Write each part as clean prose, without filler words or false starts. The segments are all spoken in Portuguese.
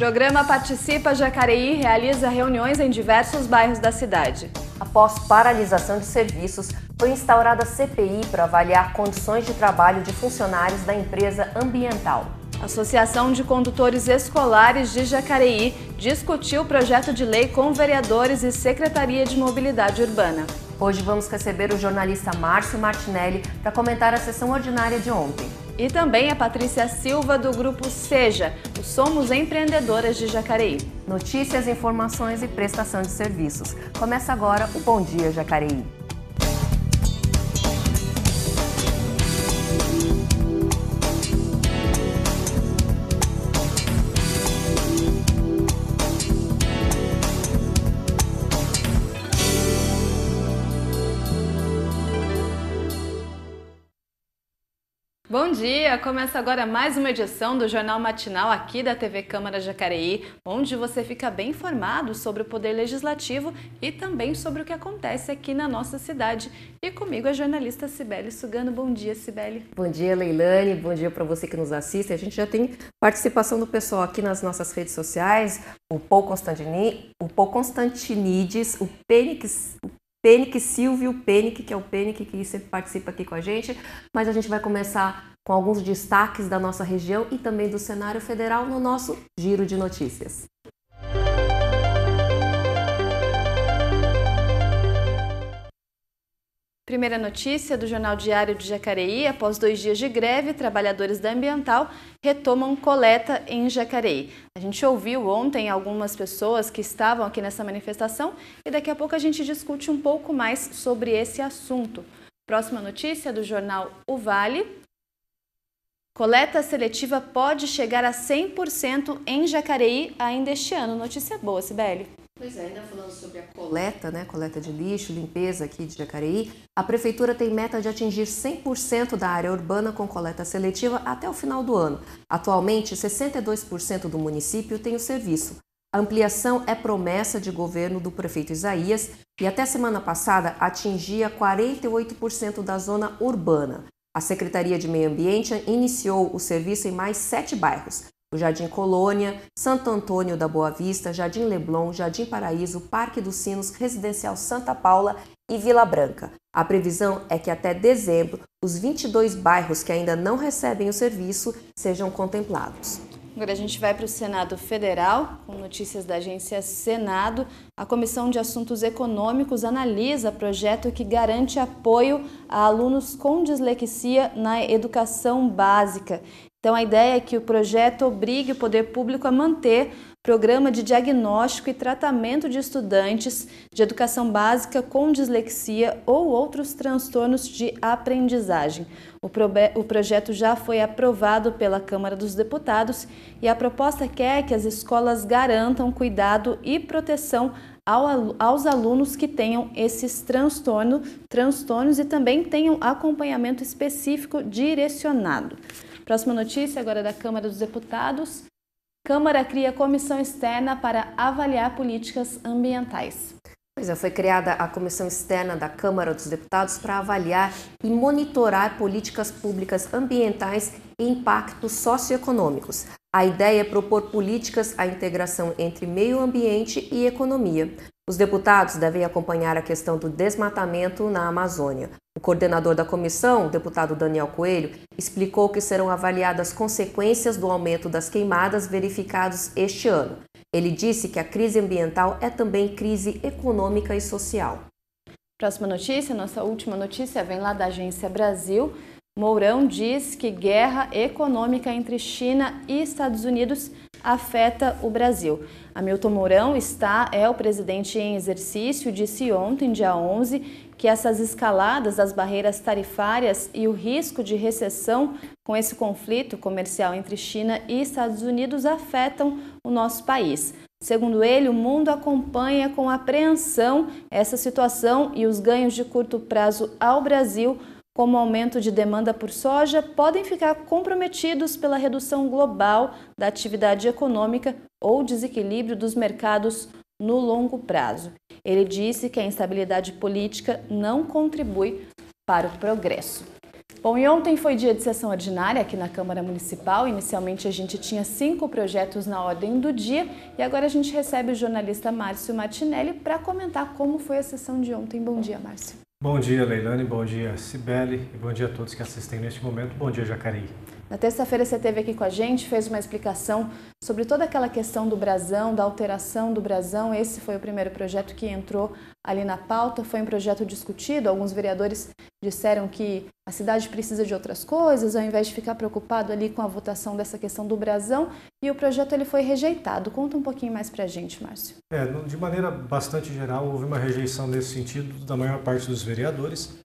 Programa Participa Jacareí realiza reuniões em diversos bairros da cidade. Após paralisação de serviços, foi instaurada CPI para avaliar condições de trabalho de funcionários da empresa ambiental. A Associação de Condutores Escolares de Jacareí discutiu o projeto de lei com vereadores e Secretaria de Mobilidade Urbana. Hoje vamos receber o jornalista Márcio Martinelli para comentar a sessão ordinária de ontem. E também a Patrícia Silva, do grupo Seja, o Somos Empreendedoras de Jacareí. Notícias, informações e prestação de serviços. Começa agora o Bom Dia Jacareí. Bom dia! Começa agora mais uma edição do Jornal Matinal aqui da TV Câmara Jacareí, onde você fica bem informado sobre o Poder Legislativo e também sobre o que acontece aqui na nossa cidade. E comigo a jornalista Cibele Sugano. Bom dia, Cibele. Bom dia, Leilane. Bom dia para você que nos assiste. A gente já tem participação do pessoal aqui nas nossas redes sociais, o Paul Constantinides, o Penick Silvio, que é o Penick que sempre participa aqui com a gente, mas a gente vai começar com alguns destaques da nossa região e também do cenário federal no nosso Giro de Notícias. Primeira notícia do Jornal Diário de Jacareí: após 2 dias de greve, trabalhadores da Ambiental retomam coleta em Jacareí. A gente ouviu ontem algumas pessoas que estavam aqui nessa manifestação e daqui a pouco a gente discute um pouco mais sobre esse assunto. Próxima notícia do jornal O Vale: coleta seletiva pode chegar a 100% em Jacareí ainda este ano. Notícia boa, Cibele. Pois é, ainda falando sobre a coleta de lixo, limpeza aqui de Jacareí, a Prefeitura tem meta de atingir 100% da área urbana com coleta seletiva até o final do ano. Atualmente, 62% do município tem o serviço. A ampliação é promessa de governo do prefeito Isaías e até semana passada atingia 48% da zona urbana. A Secretaria de Meio Ambiente iniciou o serviço em mais 7 bairros. O Jardim Colônia, Santo Antônio da Boa Vista, Jardim Leblon, Jardim Paraíso, Parque dos Sinos, Residencial Santa Paula e Vila Branca. A previsão é que até dezembro, os 22 bairros que ainda não recebem o serviço sejam contemplados. Agora a gente vai para o Senado Federal, com notícias da agência Senado. A Comissão de Assuntos Econômicos analisa projeto que garante apoio a alunos com dislexia na educação básica. Então, a ideia é que o projeto obrigue o poder público a manter programa de diagnóstico e tratamento de estudantes de educação básica com dislexia ou outros transtornos de aprendizagem. O projeto já foi aprovado pela Câmara dos Deputados e a proposta quer que as escolas garantam cuidado e proteção aos alunos que tenham esses transtornos e também tenham acompanhamento específico direcionado. Próxima notícia agora da Câmara dos Deputados. Câmara cria comissão externa para avaliar políticas ambientais. Pois é, foi criada a comissão externa da Câmara dos Deputados para avaliar e monitorar políticas públicas ambientais e impactos socioeconômicos. A ideia é propor políticas à integração entre meio ambiente e economia. Os deputados devem acompanhar a questão do desmatamento na Amazônia. O coordenador da comissão, o deputado Daniel Coelho, explicou que serão avaliadas consequências do aumento das queimadas verificados este ano. Ele disse que a crise ambiental é também crise econômica e social. Próxima notícia, nossa última notícia, vem lá da Agência Brasil. Mourão diz que guerra econômica entre China e Estados Unidos afeta o Brasil. Hamilton Mourão é o presidente em exercício, disse ontem, dia 11, que essas escaladas das barreiras tarifárias e o risco de recessão com esse conflito comercial entre China e Estados Unidos afetam o nosso país. Segundo ele, o mundo acompanha com apreensão essa situação e os ganhos de curto prazo ao Brasil, como o aumento de demanda por soja, podem ficar comprometidos pela redução global da atividade econômica ou desequilíbrio dos mercados no longo prazo. Ele disse que a instabilidade política não contribui para o progresso. Bom, e ontem foi dia de sessão ordinária aqui na Câmara Municipal. Inicialmente a gente tinha 5 projetos na ordem do dia e agora a gente recebe o jornalista Márcio Martinelli para comentar como foi a sessão de ontem. Bom dia, Márcio. Bom dia, Leilane, bom dia, Cibele, e bom dia a todos que assistem neste momento. Bom dia, Jacareí. Na terça-feira você esteve aqui com a gente, fez uma explicação sobre toda aquela questão do brasão, da alteração do brasão. Esse foi o primeiro projeto que entrou ali na pauta, foi um projeto discutido. Alguns vereadores disseram que a cidade precisa de outras coisas, ao invés de ficar preocupado ali com a votação dessa questão do brasão, e o projeto ele foi rejeitado. Conta um pouquinho mais pra gente, Márcio. De maneira bastante geral, houve uma rejeição nesse sentido da maior parte dos vereadores.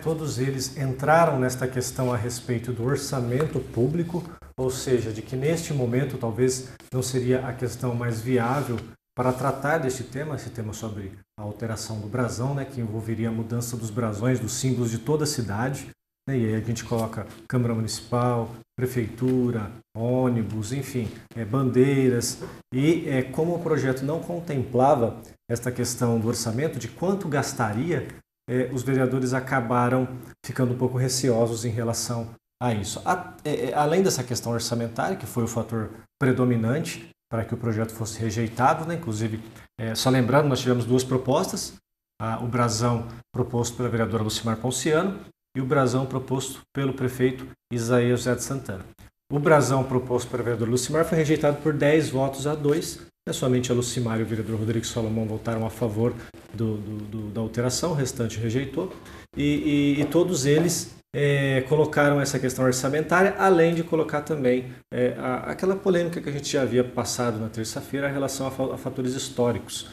Todos eles entraram nesta questão a respeito do orçamento público, ou seja, de que neste momento talvez não seria a questão mais viável para tratar deste tema, esse tema sobre a alteração do brasão, que envolveria a mudança dos brasões, dos símbolos de toda a cidade. E aí a gente coloca Câmara Municipal, Prefeitura, ônibus, enfim, bandeiras. E como o projeto não contemplava esta questão do orçamento, de quanto gastaria, os vereadores acabaram ficando um pouco receosos em relação a isso. Além dessa questão orçamentária, que foi o fator predominante para que o projeto fosse rejeitado, inclusive, só lembrando, nós tivemos 2 propostas, o brasão proposto pela vereadora Lucimar Ponciano e o brasão proposto pelo prefeito Isaías José de Santana. O brasão proposto pela vereadora Lucimar foi rejeitado por 10 votos a 2. Somente a Lucimar e o vereador Rodrigo Salomão votaram a favor da alteração, o restante rejeitou. E todos eles colocaram essa questão orçamentária, além de colocar também aquela polêmica que a gente já havia passado na terça-feira em relação a fatores históricos,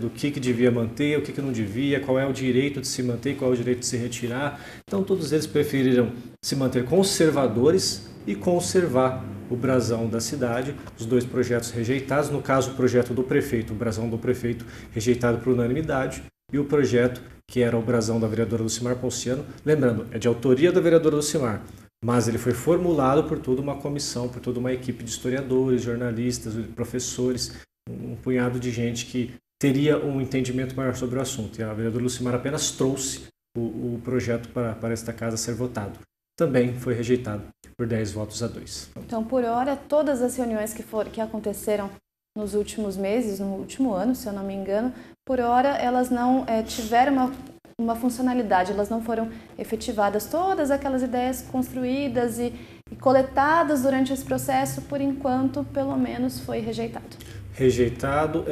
do que devia manter, o que não devia, qual é o direito de se manter, qual é o direito de se retirar. Então todos eles preferiram se manter conservadores e conservar o brasão da cidade, os 2 projetos rejeitados, no caso o projeto do prefeito, o brasão do prefeito rejeitado por unanimidade, e o projeto que era o brasão da vereadora Lucimar Ponciano, lembrando, é de autoria da vereadora Lucimar, mas ele foi formulado por toda uma comissão, por toda uma equipe de historiadores, jornalistas, professores, um punhado de gente que teria um entendimento maior sobre o assunto, e a vereadora Lucimar apenas trouxe o projeto para esta casa ser votado. Também foi rejeitado por 10 votos a 2. Então, por hora, todas as reuniões que aconteceram nos últimos meses, no último ano, se eu não me engano, por hora elas não tiveram uma funcionalidade, elas não foram efetivadas. Todas aquelas ideias construídas e coletadas durante esse processo, por enquanto, pelo menos, foi rejeitado. Rejeitado,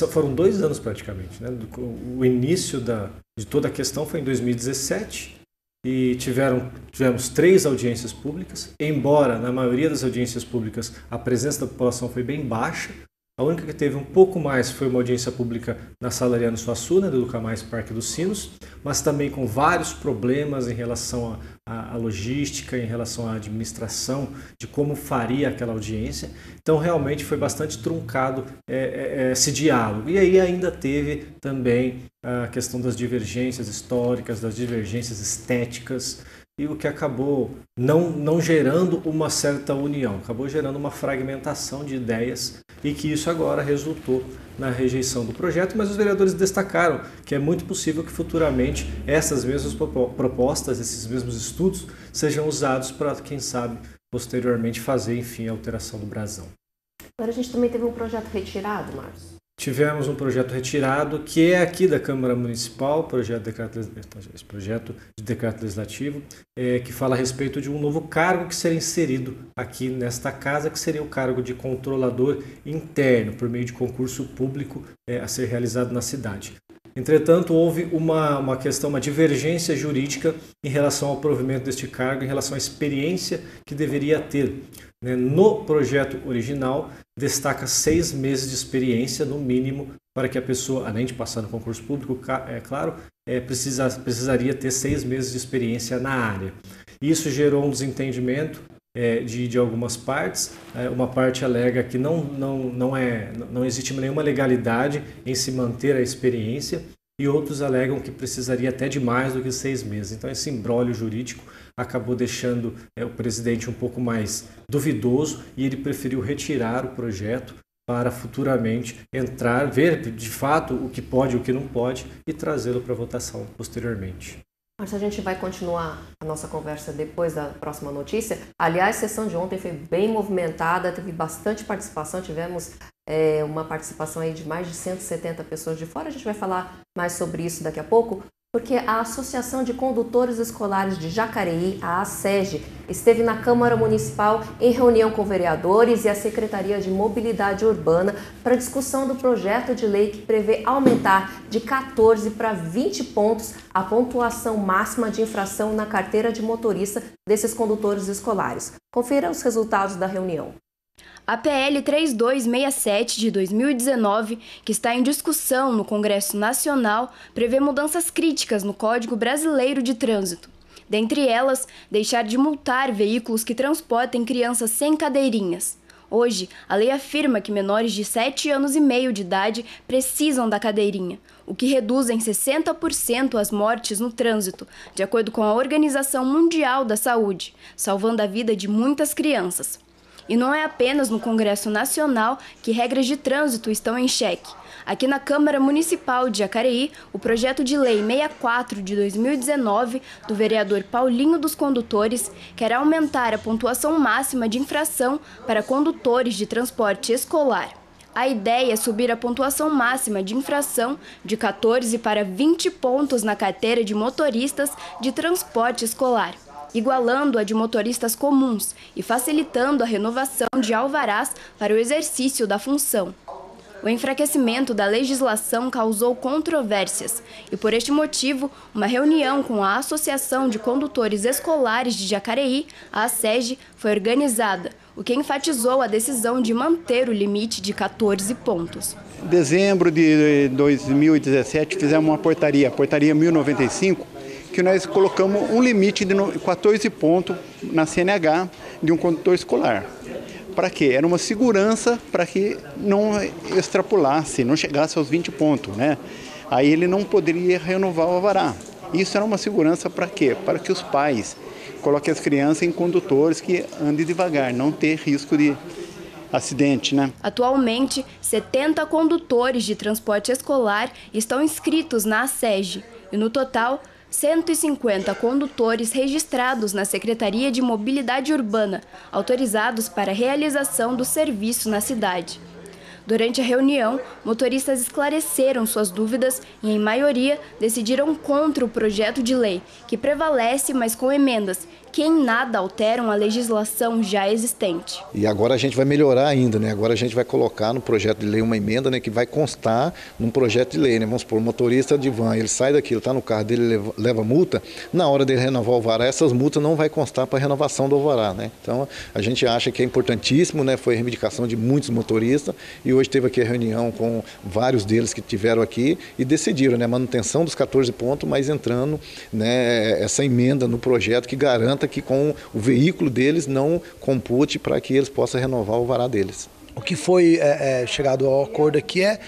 foram 2 anos praticamente. O início de toda a questão foi em 2017, e tivemos 3 audiências públicas, embora na maioria das audiências públicas a presença da população foi bem baixa. A única que teve um pouco mais foi uma audiência pública na Sala Ariano Suassuna, do Educa Mais Parque dos Sinos, mas também com vários problemas em relação à logística, em relação à administração, de como faria aquela audiência. Então realmente foi bastante truncado esse diálogo. E aí ainda teve também a questão das divergências históricas, das divergências estéticas, e o que acabou não gerando uma certa união, acabou gerando uma fragmentação de ideias, e que isso agora resultou na rejeição do projeto, mas os vereadores destacaram que é muito possível que futuramente essas mesmas propostas, esses mesmos estudos, sejam usados para, quem sabe, posteriormente fazer, enfim, a alteração do brasão. Agora a gente também teve um projeto retirado, Márcio. Tivemos um projeto retirado, que é aqui da Câmara Municipal, projeto de decreto legislativo, que fala a respeito de um novo cargo que seria inserido aqui nesta casa, que seria o cargo de controlador interno, por meio de concurso público a ser realizado na cidade. Entretanto, houve uma questão, uma divergência jurídica em relação ao provimento deste cargo, em relação à experiência que deveria ter. No projeto original, destaca 6 meses de experiência, no mínimo, para que a pessoa, além de passar no concurso público, precisaria ter 6 meses de experiência na área. Isso gerou um desentendimento de algumas partes. Uma parte alega que não existe nenhuma legalidade em se manter a experiência, e outros alegam que precisaria até de mais do que 6 meses. Então esse imbróglio jurídico acabou deixando o presidente um pouco mais duvidoso, e ele preferiu retirar o projeto para futuramente ver de fato o que pode e o que não pode, e trazê-lo para votação posteriormente. Mas a gente vai continuar a nossa conversa depois da próxima notícia. Aliás, a sessão de ontem foi bem movimentada, teve bastante participação, tivemos uma participação aí de mais de 170 pessoas de fora. A gente vai falar mais sobre isso daqui a pouco, porque a Associação de Condutores Escolares de Jacareí, a ASEG, esteve na Câmara Municipal em reunião com vereadores e a Secretaria de Mobilidade Urbana para discussão do projeto de lei que prevê aumentar de 14 para 20 pontos a pontuação máxima de infração na carteira de motorista desses condutores escolares. Confira os resultados da reunião. A PL 3267 de 2019, que está em discussão no Congresso Nacional, prevê mudanças críticas no Código Brasileiro de Trânsito. Dentre elas, deixar de multar veículos que transportem crianças sem cadeirinhas. Hoje, a lei afirma que menores de 7 anos e meio de idade precisam da cadeirinha, o que reduz em 60% as mortes no trânsito, de acordo com a Organização Mundial da Saúde, salvando a vida de muitas crianças. E não é apenas no Congresso Nacional que regras de trânsito estão em xeque. Aqui na Câmara Municipal de Jacareí, o projeto de lei 64 de 2019, do vereador Paulinho dos Condutores, quer aumentar a pontuação máxima de infração para condutores de transporte escolar. A ideia é subir a pontuação máxima de infração de 14 para 20 pontos na carteira de motoristas de transporte escolar, igualando a de motoristas comuns e facilitando a renovação de alvarás para o exercício da função. O enfraquecimento da legislação causou controvérsias e, por este motivo, uma reunião com a Associação de Condutores Escolares de Jacareí, a ASEG, foi organizada, o que enfatizou a decisão de manter o limite de 14 pontos. Em dezembro de 2017, fizemos uma portaria, a portaria 1095, que nós colocamos um limite de 14 pontos na CNH de um condutor escolar. Para quê? Era uma segurança para que não extrapolasse, não chegasse aos 20 pontos, né? Aí ele não poderia renovar o alvará. Isso era uma segurança para quê? Para que os pais coloquem as crianças em condutores que andem devagar, não ter risco de acidente, né? Atualmente, 70 condutores de transporte escolar estão inscritos na ASEG e, no total, 150 condutores registrados na Secretaria de Mobilidade Urbana, autorizados para a realização do serviço na cidade. Durante a reunião, motoristas esclareceram suas dúvidas e, em maioria, decidiram contra o projeto de lei, que prevalece, mas com emendas, que em nada alteram a legislação já existente. E agora a gente vai melhorar ainda, né? Agora a gente vai colocar no projeto de lei uma emenda, né, que vai constar num projeto de lei, né? Vamos supor, o motorista de van, ele sai daqui, ele está no carro dele, leva multa, na hora dele renovar o alvará, essas multas não vai constar para a renovação do alvará, né? Então a gente acha que é importantíssimo, né? Foi a reivindicação de muitos motoristas e hoje teve aqui a reunião com vários deles que tiveram aqui e decidiram, né, manutenção dos 14 pontos, mas entrando, né, essa emenda no projeto que garanta que com o veículo deles não compute para que eles possam renovar o alvará deles. O que foi chegado ao acordo aqui é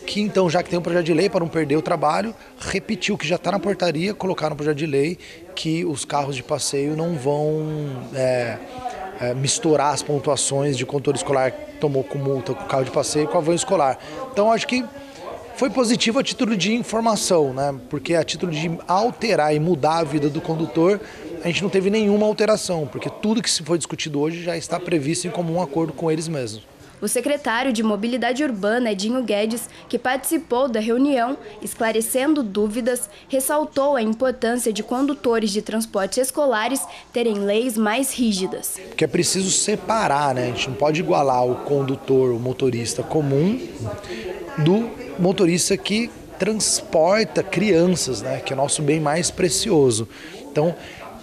que, então, já que tem um projeto de lei, para não perder o trabalho, repetir o que já está na portaria, colocar no projeto de lei que os carros de passeio não vão misturar as pontuações de condutor escolar que tomou com multa com o carro de passeio com a van escolar. Então, acho que foi positivo a título de informação, né? Porque a título de alterar e mudar a vida do condutor, a gente não teve nenhuma alteração, porque tudo que se foi discutido hoje já está previsto em comum acordo com eles mesmos. O secretário de Mobilidade Urbana, Edinho Guedes, que participou da reunião, esclarecendo dúvidas, ressaltou a importância de condutores de transportes escolares terem leis mais rígidas. Porque é preciso separar, né? A gente não pode igualar o condutor, o motorista comum, do motorista que transporta crianças, né? Que é o nosso bem mais precioso. Então,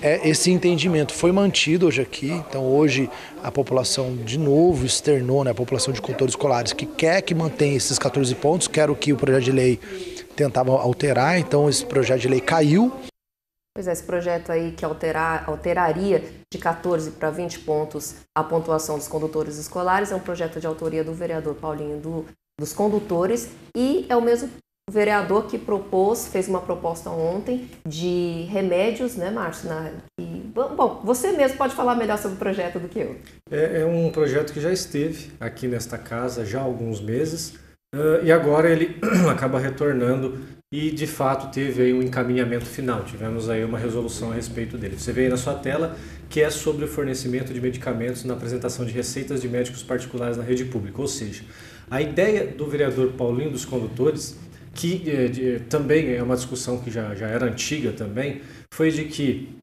esse entendimento foi mantido hoje aqui. Então, hoje a população de novo externou, né, a população de condutores escolares que quer que mantenha esses 14 pontos, que era o que o projeto de lei tentava alterar. Então, esse projeto de lei caiu. Pois é, esse projeto aí que alteraria de 14 para 20 pontos a pontuação dos condutores escolares é um projeto de autoria do vereador Paulinho dos Condutores e é o mesmo vereador que fez uma proposta ontem de remédios, né, Márcio? Bom, você mesmo pode falar melhor sobre o projeto do que eu. É um projeto que já esteve aqui nesta casa já há alguns meses, e agora ele acaba retornando e de fato teve aí um encaminhamento final, tivemos aí uma resolução a respeito dele. Você vê aí na sua tela que é sobre o fornecimento de medicamentos na apresentação de receitas de médicos particulares na rede pública, ou seja, a ideia do vereador Paulinho dos Condutores, que também é uma discussão que já era antiga também, foi de que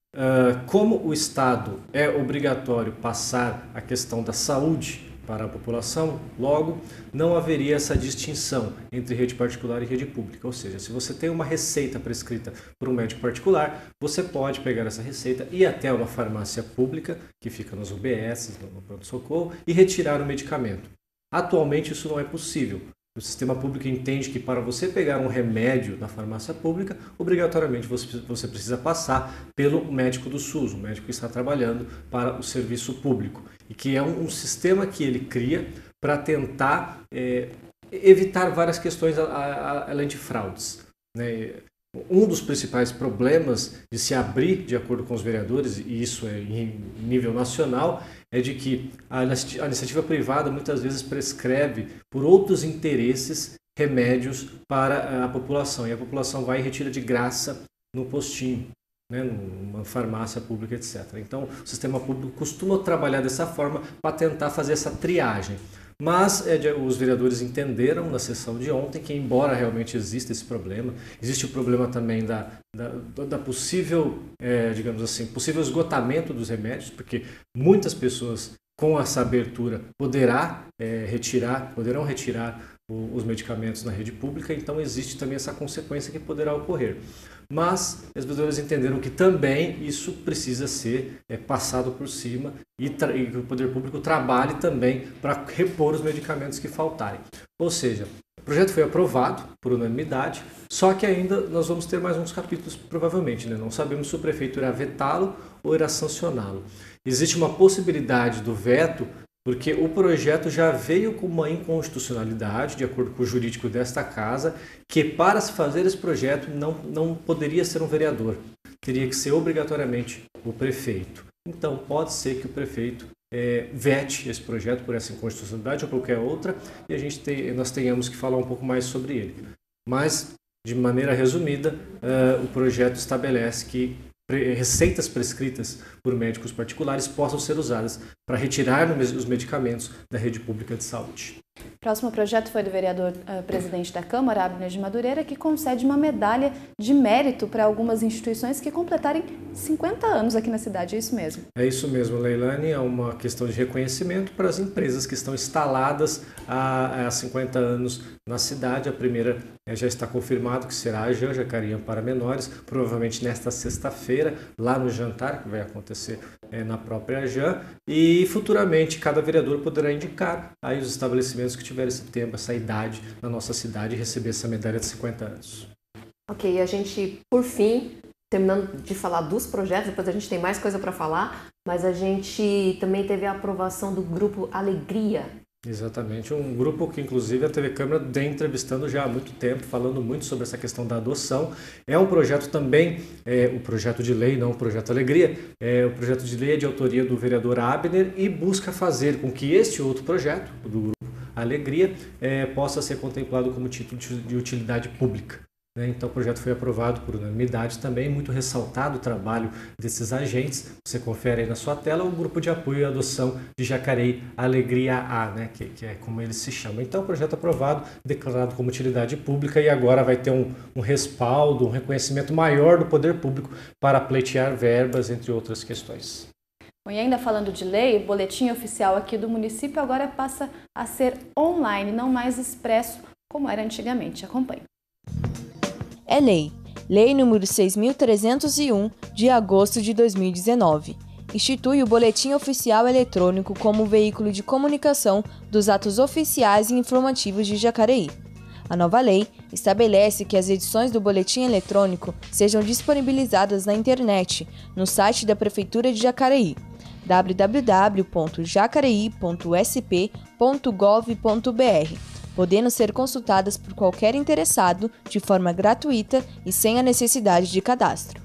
como o Estado é obrigatório passar a questão da saúde para a população, logo não haveria essa distinção entre rede particular e rede pública. Ou seja, se você tem uma receita prescrita por um médico particular, você pode pegar essa receita e ir até uma farmácia pública, que fica nas UBS, no pronto-socorro, e retirar o medicamento. Atualmente isso não é possível. O sistema público entende que para você pegar um remédio na farmácia pública, obrigatoriamente você precisa passar pelo médico do SUS, o médico que está trabalhando para o serviço público. E que é um sistema que ele cria para tentar evitar várias questões além de fraudes, né? Um dos principais problemas de se abrir, de acordo com os vereadores, e isso é em nível nacional, é de que a iniciativa privada muitas vezes prescreve por outros interesses remédios para a população, e a população vai e retira de graça no postinho, né, numa farmácia pública, etc. Então, o sistema público costuma trabalhar dessa forma para tentar fazer essa triagem. Mas os vereadores entenderam na sessão de ontem que, embora realmente exista esse problema, existe o problema também da possível, digamos assim, possível esgotamento dos remédios, porque muitas pessoas com essa abertura poderão retirar os medicamentos na rede pública, então existe também essa consequência que poderá ocorrer. Mas os vereadores entenderam que também isso precisa ser passado por cima e que o poder público trabalhe também para repor os medicamentos que faltarem. Ou seja, o projeto foi aprovado por unanimidade, só que ainda nós vamos ter mais uns capítulos provavelmente, né? Não sabemos se o prefeito irá vetá-lo ou irá sancioná-lo. Existe uma possibilidade do veto, porque o projeto já veio com uma inconstitucionalidade, de acordo com o jurídico desta casa, que para se fazer esse projeto não poderia ser um vereador, teria que ser obrigatoriamente o prefeito. Então pode ser que o prefeito vete esse projeto por essa inconstitucionalidade ou qualquer outra, e nós tenhamos que falar um pouco mais sobre ele. Mas, de maneira resumida, o projeto estabelece que receitas prescritas por médicos particulares possam ser usadas para retirar os medicamentos da rede pública de saúde. O próximo projeto foi do vereador presidente da Câmara, Abner de Madureira, que concede uma medalha de mérito para algumas instituições que completarem 50 anos aqui na cidade, é isso mesmo? É isso mesmo, Leilane, é uma questão de reconhecimento para as empresas que estão instaladas há 50 anos na cidade. A primeira já está confirmado que será a AJAN, Jacareí Amparo Menores, provavelmente nesta sexta-feira, lá no jantar, que vai acontecer na própria AJAN, e futuramente cada vereador poderá indicar aí os estabelecimentos que tiverem esse tempo, essa idade na nossa cidade e receber essa medalha de 50 anos. Ok, a gente, por fim, terminando de falar dos projetos, depois a gente tem mais coisa para falar, mas a gente também teve a aprovação do grupo Alegria. Exatamente, um grupo que inclusive a TV Câmara vem entrevistando já há muito tempo, falando muito sobre essa questão da adoção. É um projeto também, o projeto de lei, não o projeto Alegria, o projeto de lei é de autoria do vereador Abner e busca fazer com que este outro projeto, do grupo Alegria, possa ser contemplado como título de utilidade pública. Então o projeto foi aprovado por unanimidade também, muito ressaltado o trabalho desses agentes. Você confere aí na sua tela o grupo de apoio à adoção de Jacareí Alegria A, né? que é como ele se chama. Então o projeto aprovado, declarado como utilidade pública e agora vai ter um respaldo, um reconhecimento maior do poder público para pleitear verbas, entre outras questões. Bom, e ainda falando de lei, o boletim oficial aqui do município agora passa a ser online, não mais expresso como era antigamente. Acompanhe. É lei. Lei número 6.301, de agosto de 2019. Institui o Boletim Oficial Eletrônico como veículo de comunicação dos atos oficiais e informativos de Jacareí. A nova lei estabelece que as edições do Boletim Eletrônico sejam disponibilizadas na internet, no site da Prefeitura de Jacareí, www.jacareí.sp.gov.br, podendo ser consultadas por qualquer interessado de forma gratuita e sem a necessidade de cadastro.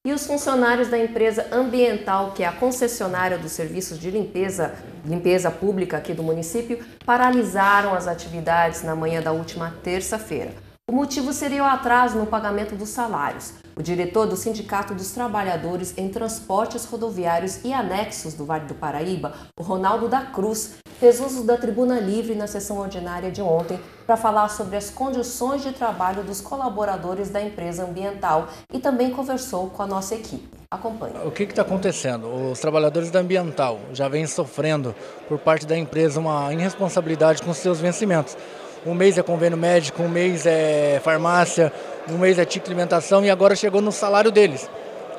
E os funcionários da empresa Ambiental, que é a concessionária dos serviços de limpeza pública aqui do município, paralisaram as atividades na manhã da última terça-feira. O motivo seria o atraso no pagamento dos salários. O diretor do Sindicato dos Trabalhadores em Transportes Rodoviários e Anexos do Vale do Paraíba, o Ronaldo da Cruz, fez uso da tribuna livre na sessão ordinária de ontem para falar sobre as condições de trabalho dos colaboradores da empresa Ambiental e também conversou com a nossa equipe. Acompanhe. O que está acontecendo? Os trabalhadores da Ambiental já vêm sofrendo por parte da empresa uma irresponsabilidade com seus vencimentos. Um mês é convênio médico, um mês é farmácia, um mês é ticket de alimentação e agora chegou no salário deles.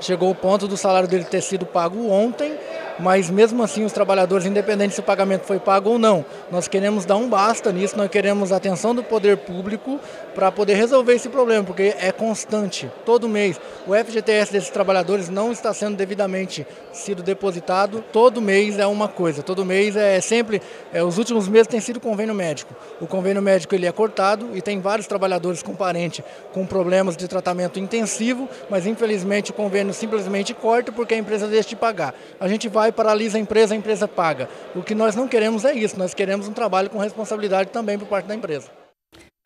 Chegou o ponto do salário dele ter sido pago ontem, mas mesmo assim os trabalhadores, independente se o pagamento foi pago ou não, nós queremos dar um basta nisso, nós queremos a atenção do poder público para poder resolver esse problema, porque é constante, todo mês. O FGTS desses trabalhadores não está sendo devidamente sido depositado, todo mês é uma coisa, todo mês é sempre, os últimos meses tem sido convênio médico. O convênio médico ele é cortado e tem vários trabalhadores com parente com problemas de tratamento intensivo, mas infelizmente o convênio simplesmente corta porque a empresa deixa de pagar. A gente vai, paralisa a empresa paga. O que nós não queremos é isso, nós queremos um trabalho com responsabilidade também por parte da empresa.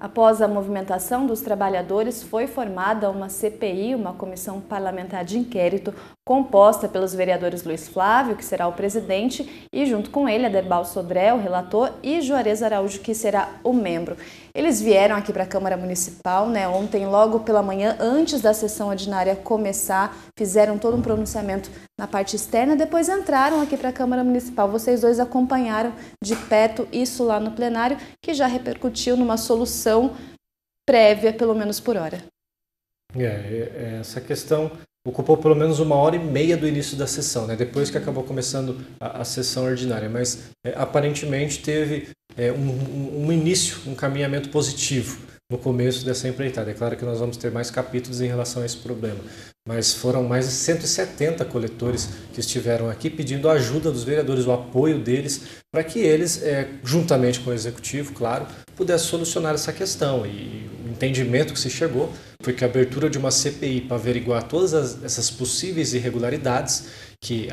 Após a movimentação dos trabalhadores, foi formada uma CPI, uma comissão parlamentar de inquérito, composta pelos vereadores Luiz Flávio, que será o presidente, e junto com ele, Aderbal Sodré, o relator, e Juarez Araújo, que será o membro. Eles vieram aqui para a Câmara Municipal, ontem, logo pela manhã, antes da sessão ordinária começar, fizeram todo um pronunciamento na parte externa, depois entraram aqui para a Câmara Municipal. Vocês dois acompanharam de perto isso lá no plenário, que já repercutiu numa solução prévia, pelo menos por hora. Essa questão ocupou pelo menos 1h30 do início da sessão, depois que acabou começando a sessão ordinária, mas aparentemente teve um início, um caminhamento positivo no começo dessa empreitada. É claro que nós vamos ter mais capítulos em relação a esse problema, mas foram mais de 170 coletores que estiveram aqui pedindo a ajuda dos vereadores, o apoio deles, para que eles, juntamente com o Executivo, claro, pudessem solucionar essa questão. E o entendimento que se chegou foi que a abertura de uma CPI para averiguar todas essas possíveis irregularidades, que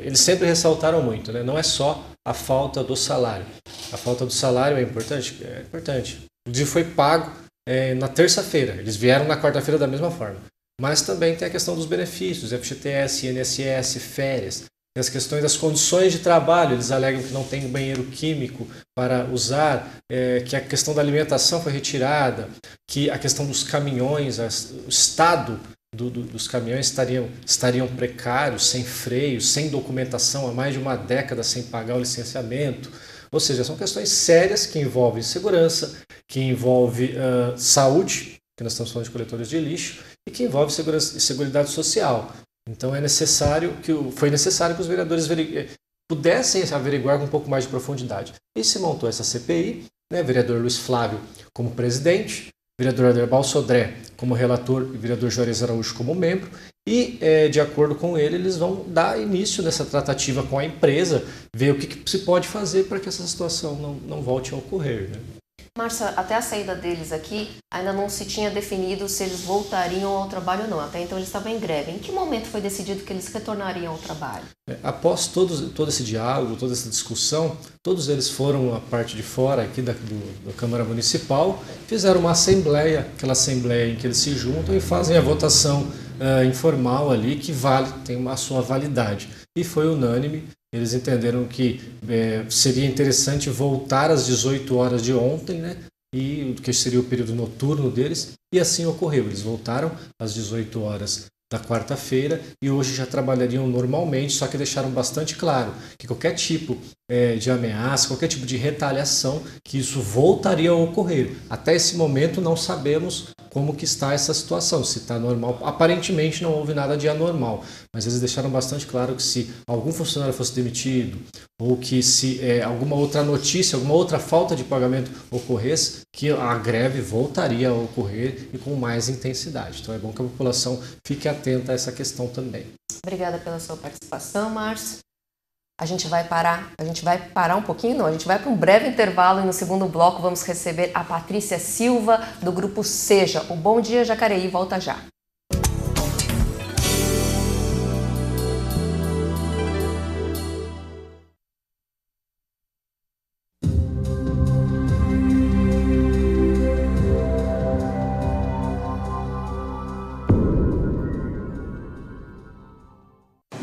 eles sempre ressaltaram muito, não é só a falta do salário. A falta do salário é importante? É importante. O dia foi pago na terça-feira, eles vieram na quarta-feira da mesma forma. Mas também tem a questão dos benefícios, FGTS, INSS, férias, tem as questões das condições de trabalho, eles alegam que não tem banheiro químico para usar, que a questão da alimentação foi retirada, que a questão dos caminhões, o estado dos caminhões estariam precários, sem freios, sem documentação, há mais de uma década sem pagar o licenciamento. Ou seja, são questões sérias que envolvem segurança, que envolvem saúde, que nós estamos falando de coletores de lixo, e que envolve seguridade social. Então foi necessário que os vereadores pudessem averiguar com um pouco mais de profundidade. E se montou essa CPI, vereador Luiz Flávio como presidente, vereador Aderbal Sodré como relator e vereador Juarez Araújo como membro, e de acordo com ele, eles vão dar início nessa tratativa com a empresa, ver o que se pode fazer para que essa situação não volte a ocorrer. Márcia, até a saída deles aqui, ainda não se tinha definido se eles voltariam ao trabalho ou não. Até então eles estavam em greve. Em que momento foi decidido que eles retornariam ao trabalho? Após todo esse diálogo, toda essa discussão, todos eles foram à parte de fora aqui da Câmara Municipal, fizeram uma assembleia, aquela assembleia em que eles se juntam e fazem a votação informal ali, que tem a sua validade. E foi unânime. Eles entenderam que seria interessante voltar às 18 horas de ontem, e que seria o período noturno deles, e assim ocorreu. Eles voltaram às 18 horas da quarta-feira e hoje já trabalhariam normalmente, só que deixaram bastante claro que qualquer tipo de ameaça, qualquer tipo de retaliação, que isso voltaria a ocorrer. Até esse momento não sabemos como que está essa situação, se está normal. Aparentemente não houve nada de anormal, mas eles deixaram bastante claro que se algum funcionário fosse demitido ou que se alguma outra notícia, alguma outra falta de pagamento ocorresse, que a greve voltaria a ocorrer e com mais intensidade. Então é bom que a população fique atenta a essa questão também. Obrigada pela sua participação, Márcio. A gente vai parar um pouquinho, não, a gente vai para um breve intervalo e no segundo bloco vamos receber a Patrícia Silva do grupo Seja. O Bom Dia Jacareí volta já.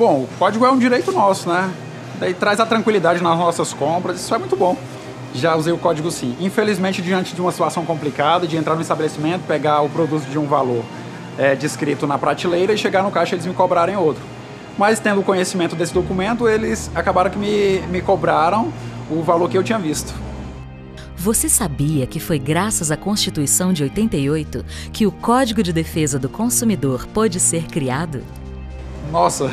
Bom, o código é um direito nosso, né? Daí traz a tranquilidade nas nossas compras, isso é muito bom. Já usei o código sim. Infelizmente, diante de uma situação complicada, de entrar no estabelecimento, pegar o produto de um valor descrito na prateleira e chegar no caixa e eles me cobrarem outro. Mas tendo conhecimento desse documento, eles acabaram que me cobraram o valor que eu tinha visto. Você sabia que foi graças à Constituição de 88 que o Código de Defesa do Consumidor pôde ser criado? Nossa,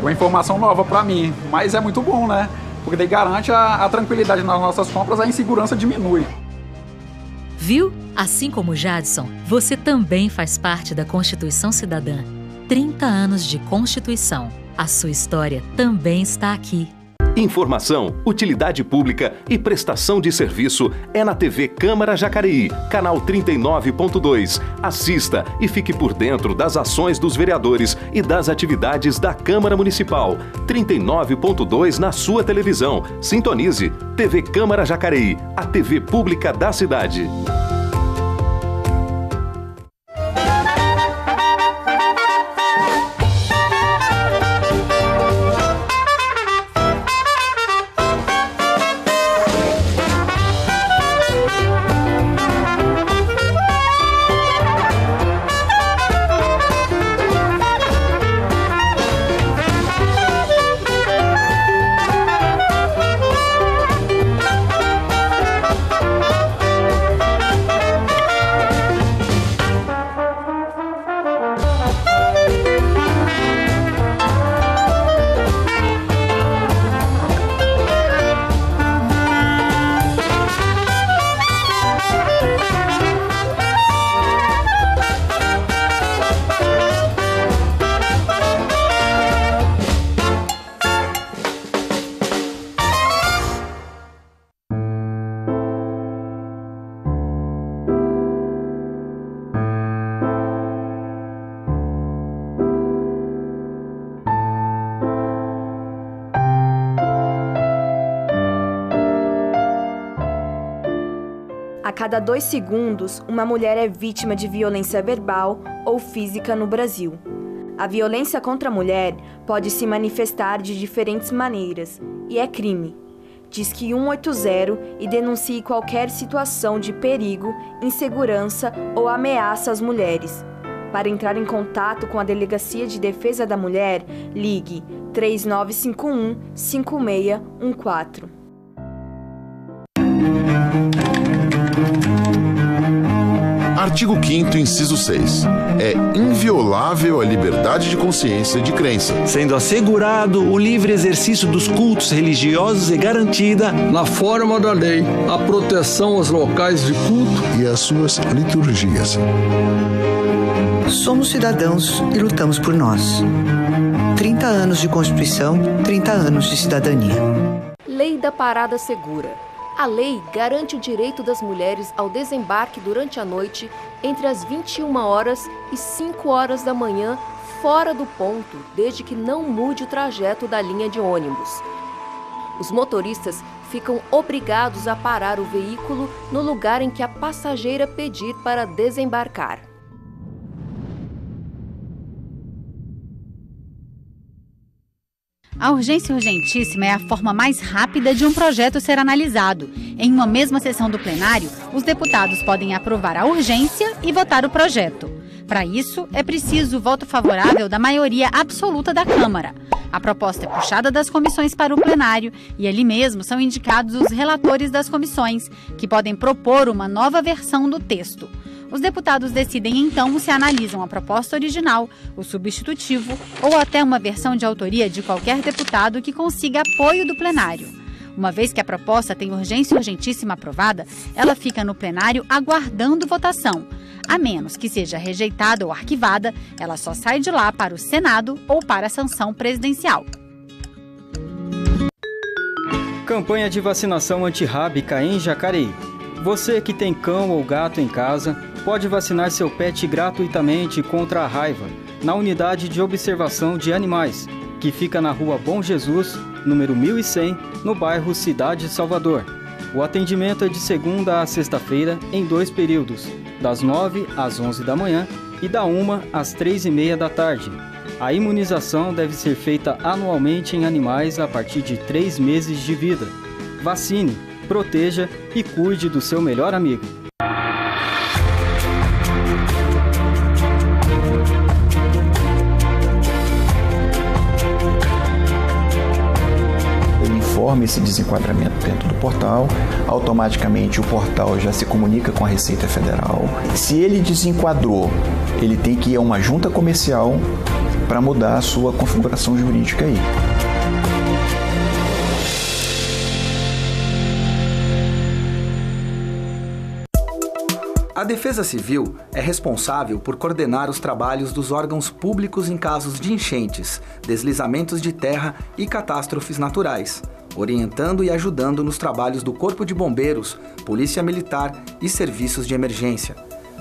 uma informação nova para mim, mas é muito bom, né? Porque daí garante a tranquilidade nas nossas compras, a insegurança diminui. Viu? Assim como o Jadson, você também faz parte da Constituição Cidadã. 30 anos de Constituição. A sua história também está aqui. Informação, utilidade pública e prestação de serviço é na TV Câmara Jacareí, canal 39.2. Assista e fique por dentro das ações dos vereadores e das atividades da Câmara Municipal. 39.2 na sua televisão. Sintonize. TV Câmara Jacareí, a TV pública da cidade. A cada 2 segundos, uma mulher é vítima de violência verbal ou física no Brasil. A violência contra a mulher pode se manifestar de diferentes maneiras e é crime. Disque 180 e denuncie qualquer situação de perigo, insegurança ou ameaça às mulheres. Para entrar em contato com a Delegacia de Defesa da Mulher, ligue 3951-5614. Artigo 5º, inciso 6. É inviolável a liberdade de consciência e de crença, sendo assegurado o livre exercício dos cultos religiosos e garantida, na forma da lei, a proteção aos locais de culto e às suas liturgias. Somos cidadãos e lutamos por nós. 30 anos de Constituição, 30 anos de cidadania. Lei da Parada Segura. A lei garante o direito das mulheres ao desembarque durante a noite entre as 21 horas e 5 horas da manhã, fora do ponto, desde que não mude o trajeto da linha de ônibus. Os motoristas ficam obrigados a parar o veículo no lugar em que a passageira pedir para desembarcar. A urgência urgentíssima é a forma mais rápida de um projeto ser analisado. Em uma mesma sessão do plenário, os deputados podem aprovar a urgência e votar o projeto. Para isso, é preciso o voto favorável da maioria absoluta da Câmara. A proposta é puxada das comissões para o plenário e ali mesmo são indicados os relatores das comissões, que podem propor uma nova versão do texto. Os deputados decidem então se analisam a proposta original, o substitutivo ou até uma versão de autoria de qualquer deputado que consiga apoio do plenário. Uma vez que a proposta tem urgência urgentíssima aprovada, ela fica no plenário aguardando votação. A menos que seja rejeitada ou arquivada, ela só sai de lá para o Senado ou para a sanção presidencial. Campanha de vacinação antirrábica em Jacareí. Você que tem cão ou gato em casa pode vacinar seu pet gratuitamente contra a raiva na unidade de observação de animais, que fica na Rua Bom Jesus, número 1100, no bairro Cidade Salvador. O atendimento é de segunda a sexta-feira em 2 períodos, das 9 às 11 da manhã e da 1 às 3h30 da tarde. A imunização deve ser feita anualmente em animais a partir de 3 meses de vida. Vacine, proteja e cuide do seu melhor amigo. Informe esse desenquadramento dentro do portal, automaticamente o portal já se comunica com a Receita Federal. Se ele desenquadrou, ele tem que ir a uma junta comercial para mudar a sua configuração jurídica aí. A Defesa Civil é responsável por coordenar os trabalhos dos órgãos públicos em casos de enchentes, deslizamentos de terra e catástrofes naturais, orientando e ajudando nos trabalhos do Corpo de Bombeiros, Polícia Militar e serviços de emergência.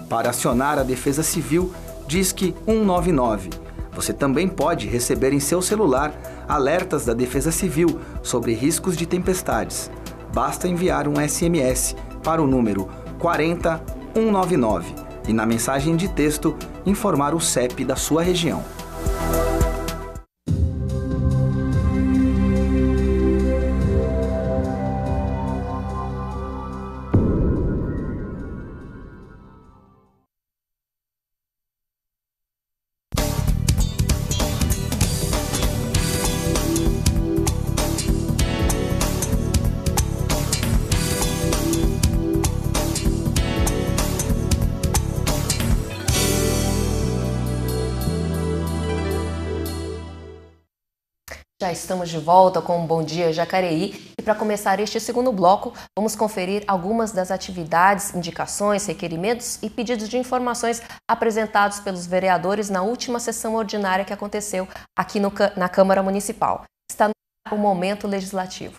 Para acionar a Defesa Civil, disque 199. Você também pode receber em seu celular alertas da Defesa Civil sobre riscos de tempestades. Basta enviar um SMS para o número 40199 e na mensagem de texto informar o CEP da sua região. Já estamos de volta com um Bom Dia Jacareí e para começar este segundo bloco, vamos conferir algumas das atividades, indicações, requerimentos e pedidos de informações apresentados pelos vereadores na última sessão ordinária que aconteceu aqui na Câmara Municipal. Está no ar o Momento Legislativo.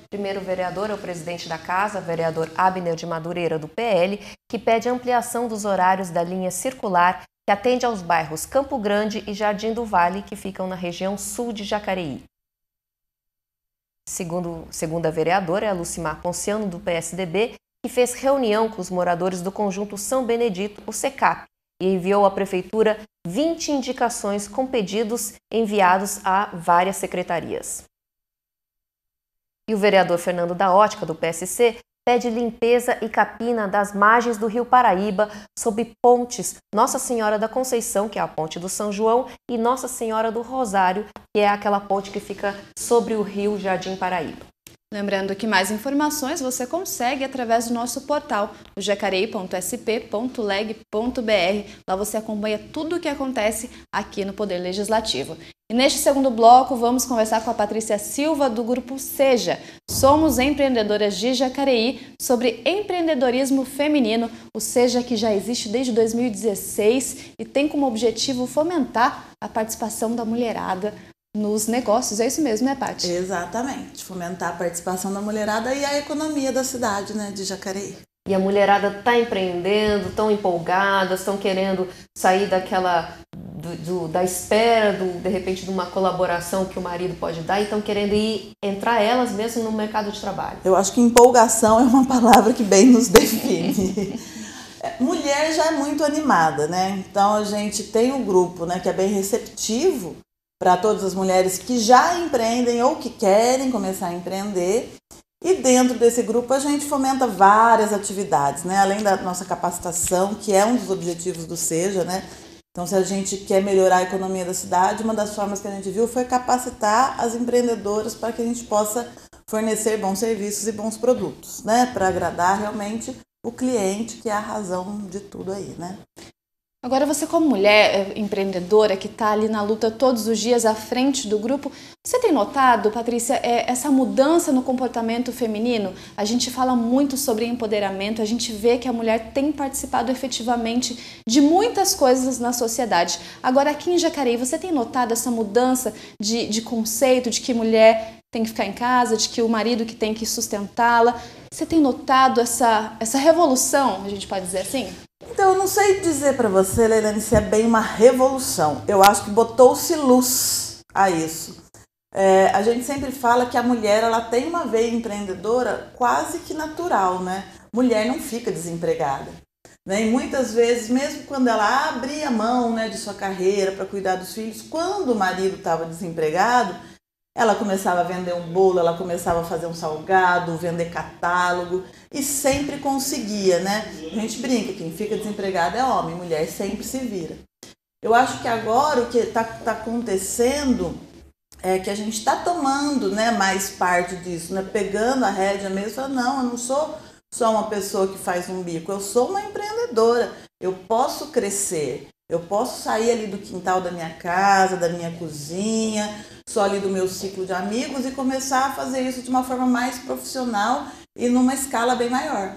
Primeiro vereador é o presidente da Casa, vereador Abner de Madureira, do PL, que pede ampliação dos horários da linha circular que atende aos bairros Campo Grande e Jardim do Vale, que ficam na região sul de Jacareí. Segunda vereadora é a Lucimar Ponciano, do PSDB, que fez reunião com os moradores do Conjunto São Benedito, o SECAP, e enviou à Prefeitura 20 indicações com pedidos enviados a várias secretarias. E o vereador Fernando da Ótica, do PSC, pede limpeza e capina das margens do Rio Paraíba sob pontes Nossa Senhora da Conceição, que é a ponte do São João, e Nossa Senhora do Rosário, que é aquela ponte que fica sobre o rio Jardim Paraíba. Lembrando que mais informações você consegue através do nosso portal, o jacareí.sp.leg.br. Lá você acompanha tudo o que acontece aqui no Poder Legislativo. E neste segundo bloco, vamos conversar com a Patrícia Silva, do Grupo Seja. Somos empreendedoras de Jacareí, sobre empreendedorismo feminino. O Seja, que já existe desde 2016 e tem como objetivo fomentar a participação da mulherada nos negócios. É isso mesmo, né, Paty? Exatamente. Fomentar a participação da mulherada e a economia da cidade, né, de Jacareí. E a mulherada está empreendendo, estão empolgadas, estão querendo sair daquela da espera, de repente, de uma colaboração que o marido pode dar, e estão querendo entrar elas mesmo no mercado de trabalho. Eu acho que empolgação é uma palavra que bem nos define. Mulher já é muito animada, né? Então a gente tem um grupo, né, que é bem receptivo para todas as mulheres que já empreendem ou que querem começar a empreender. E dentro desse grupo a gente fomenta várias atividades, né? Além da nossa capacitação, que é um dos objetivos do Seja, né? Então, se a gente quer melhorar a economia da cidade, uma das formas que a gente viu foi capacitar as empreendedoras para que a gente possa fornecer bons serviços e bons produtos, né? Para agradar realmente o cliente, que é a razão de tudo aí, né? Agora, você como mulher empreendedora que está ali na luta todos os dias à frente do grupo, você tem notado, Patrícia, essa mudança no comportamento feminino? A gente fala muito sobre empoderamento, a gente vê que a mulher tem participado efetivamente de muitas coisas na sociedade. Agora, aqui em Jacareí, você tem notado essa mudança de conceito, de que mulher tem que ficar em casa, de que o marido que tem que sustentá-la? Você tem notado essa revolução, a gente pode dizer assim? Então, eu não sei dizer para você, Leilane, se é bem uma revolução. Eu acho que botou-se luz a isso. A gente sempre fala que a mulher ela tem uma veia empreendedora quase que natural, né? mulher não fica desempregada. Né? E muitas vezes, mesmo quando ela abria mão, né, de sua carreira para cuidar dos filhos, quando o marido estava desempregado, ela começava a vender um bolo, ela começava a fazer um salgado, vender catálogo e sempre conseguia, né? A gente brinca, quem fica desempregado é homem, mulher sempre se vira. Eu acho que agora o que está acontecendo é que a gente está tomando, né, mais parte disso, né? Pegando a rédea mesmo, falando, não, eu não sou só uma pessoa que faz um bico, eu sou uma empreendedora, eu posso crescer, eu posso sair ali do quintal da minha casa, da minha cozinha, só ali do meu ciclo de amigos e começar a fazer isso de uma forma mais profissional e numa escala bem maior.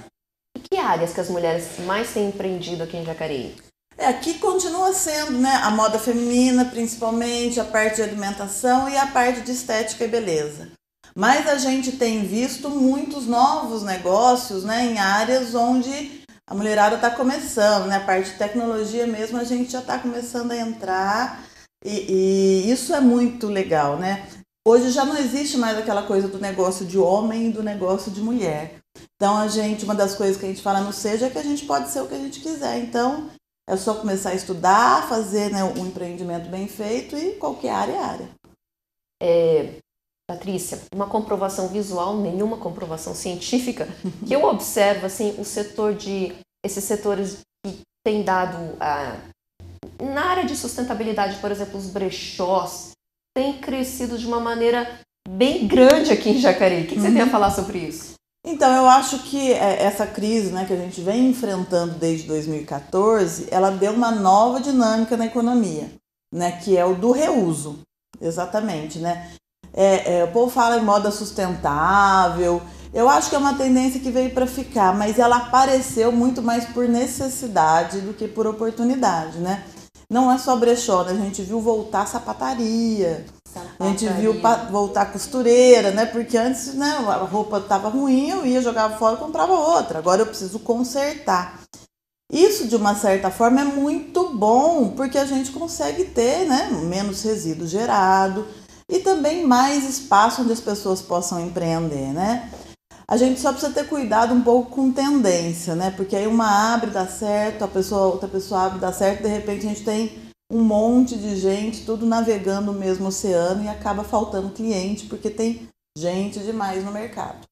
E que áreas que as mulheres mais têm empreendido aqui em Jacareí? Aqui continua sendo, né, a moda feminina, principalmente, a parte de alimentação e a parte de estética e beleza. Mas a gente tem visto muitos novos negócios, né, em áreas onde a mulherada está começando, né, a parte de tecnologia mesmo, a gente já está começando a entrar e isso é muito legal, né? Hoje já não existe mais aquela coisa do negócio de homem e do negócio de mulher. Então uma das coisas que a gente fala no Seja é que a gente pode ser o que a gente quiser. Então é só começar a estudar, fazer, né, um empreendimento bem feito e qualquer área é área. Patrícia, uma comprovação visual, nenhuma comprovação científica, que eu observo, assim, esses setores que têm dado, na área de sustentabilidade, por exemplo, os brechós, têm crescido de uma maneira bem grande aqui em Jacareí. O que você tem a falar sobre isso? Então, eu acho que essa crise, né, que a gente vem enfrentando desde 2014, ela deu uma nova dinâmica na economia, né, que é o do reuso, exatamente, né? O povo fala em moda sustentável, eu acho que é uma tendência que veio para ficar, mas ela apareceu muito mais por necessidade do que por oportunidade, né? Não é só brechó, né? A gente viu voltar sapataria, a gente viu voltar costureira, né? Porque antes, né, a roupa estava ruim, eu ia, jogava fora e comprava outra, agora eu preciso consertar. Isso, de uma certa forma, é muito bom, porque a gente consegue ter, né, menos resíduo gerado, e também mais espaço onde as pessoas possam empreender, né? A gente só precisa ter cuidado um pouco com tendência, né? Porque aí uma abre, dá certo, outra pessoa abre, dá certo, de repente a gente tem um monte de gente, tudo navegando no mesmo oceano e acaba faltando cliente, porque tem gente demais no mercado.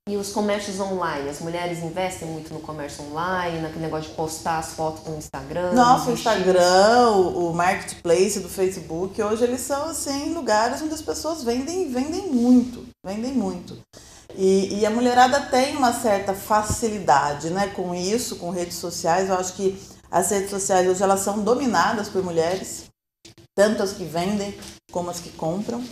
E os comércios online? As mulheres investem muito no comércio online, naquele negócio de postar as fotos no Instagram? Nossa, o Instagram, o marketplace do Facebook, hoje eles são, assim, lugares onde as pessoas vendem muito. E a mulherada tem uma certa facilidade, né, com isso, com redes sociais. Eu acho que as redes sociais hoje elas são dominadas por mulheres, tanto as que vendem como as que compram.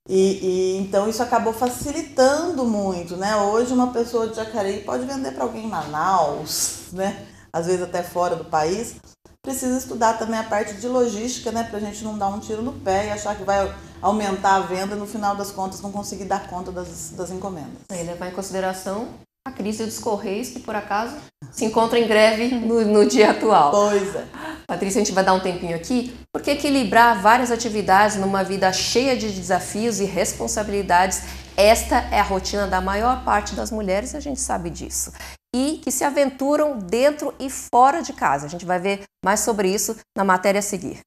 E então isso acabou facilitando muito, né? Hoje uma pessoa de Jacareí pode vender para alguém em Manaus, né? Às vezes até fora do país. Precisa estudar também a parte de logística, né? Para a gente não dar um tiro no pé e achar que vai aumentar a venda e no final das contas não conseguir dar conta das encomendas. E levar em consideração a crise dos Correios, que por acaso se encontra em greve no dia atual. Pois é. Patrícia, a gente vai dar um tempinho aqui, porque equilibrar várias atividades numa vida cheia de desafios e responsabilidades, esta é a rotina da maior parte das mulheres, e a gente sabe disso. E que se aventuram dentro e fora de casa. A gente vai ver mais sobre isso na matéria a seguir.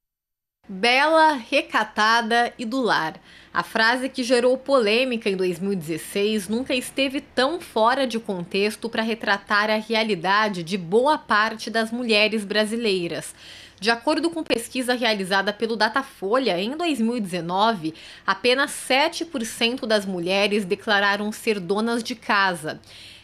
Bela, recatada e do lar. A frase que gerou polêmica em 2016 nunca esteve tão fora de contexto para retratar a realidade de boa parte das mulheres brasileiras. De acordo com pesquisa realizada pelo Datafolha, em 2019, apenas 7% das mulheres declararam ser donas de casa.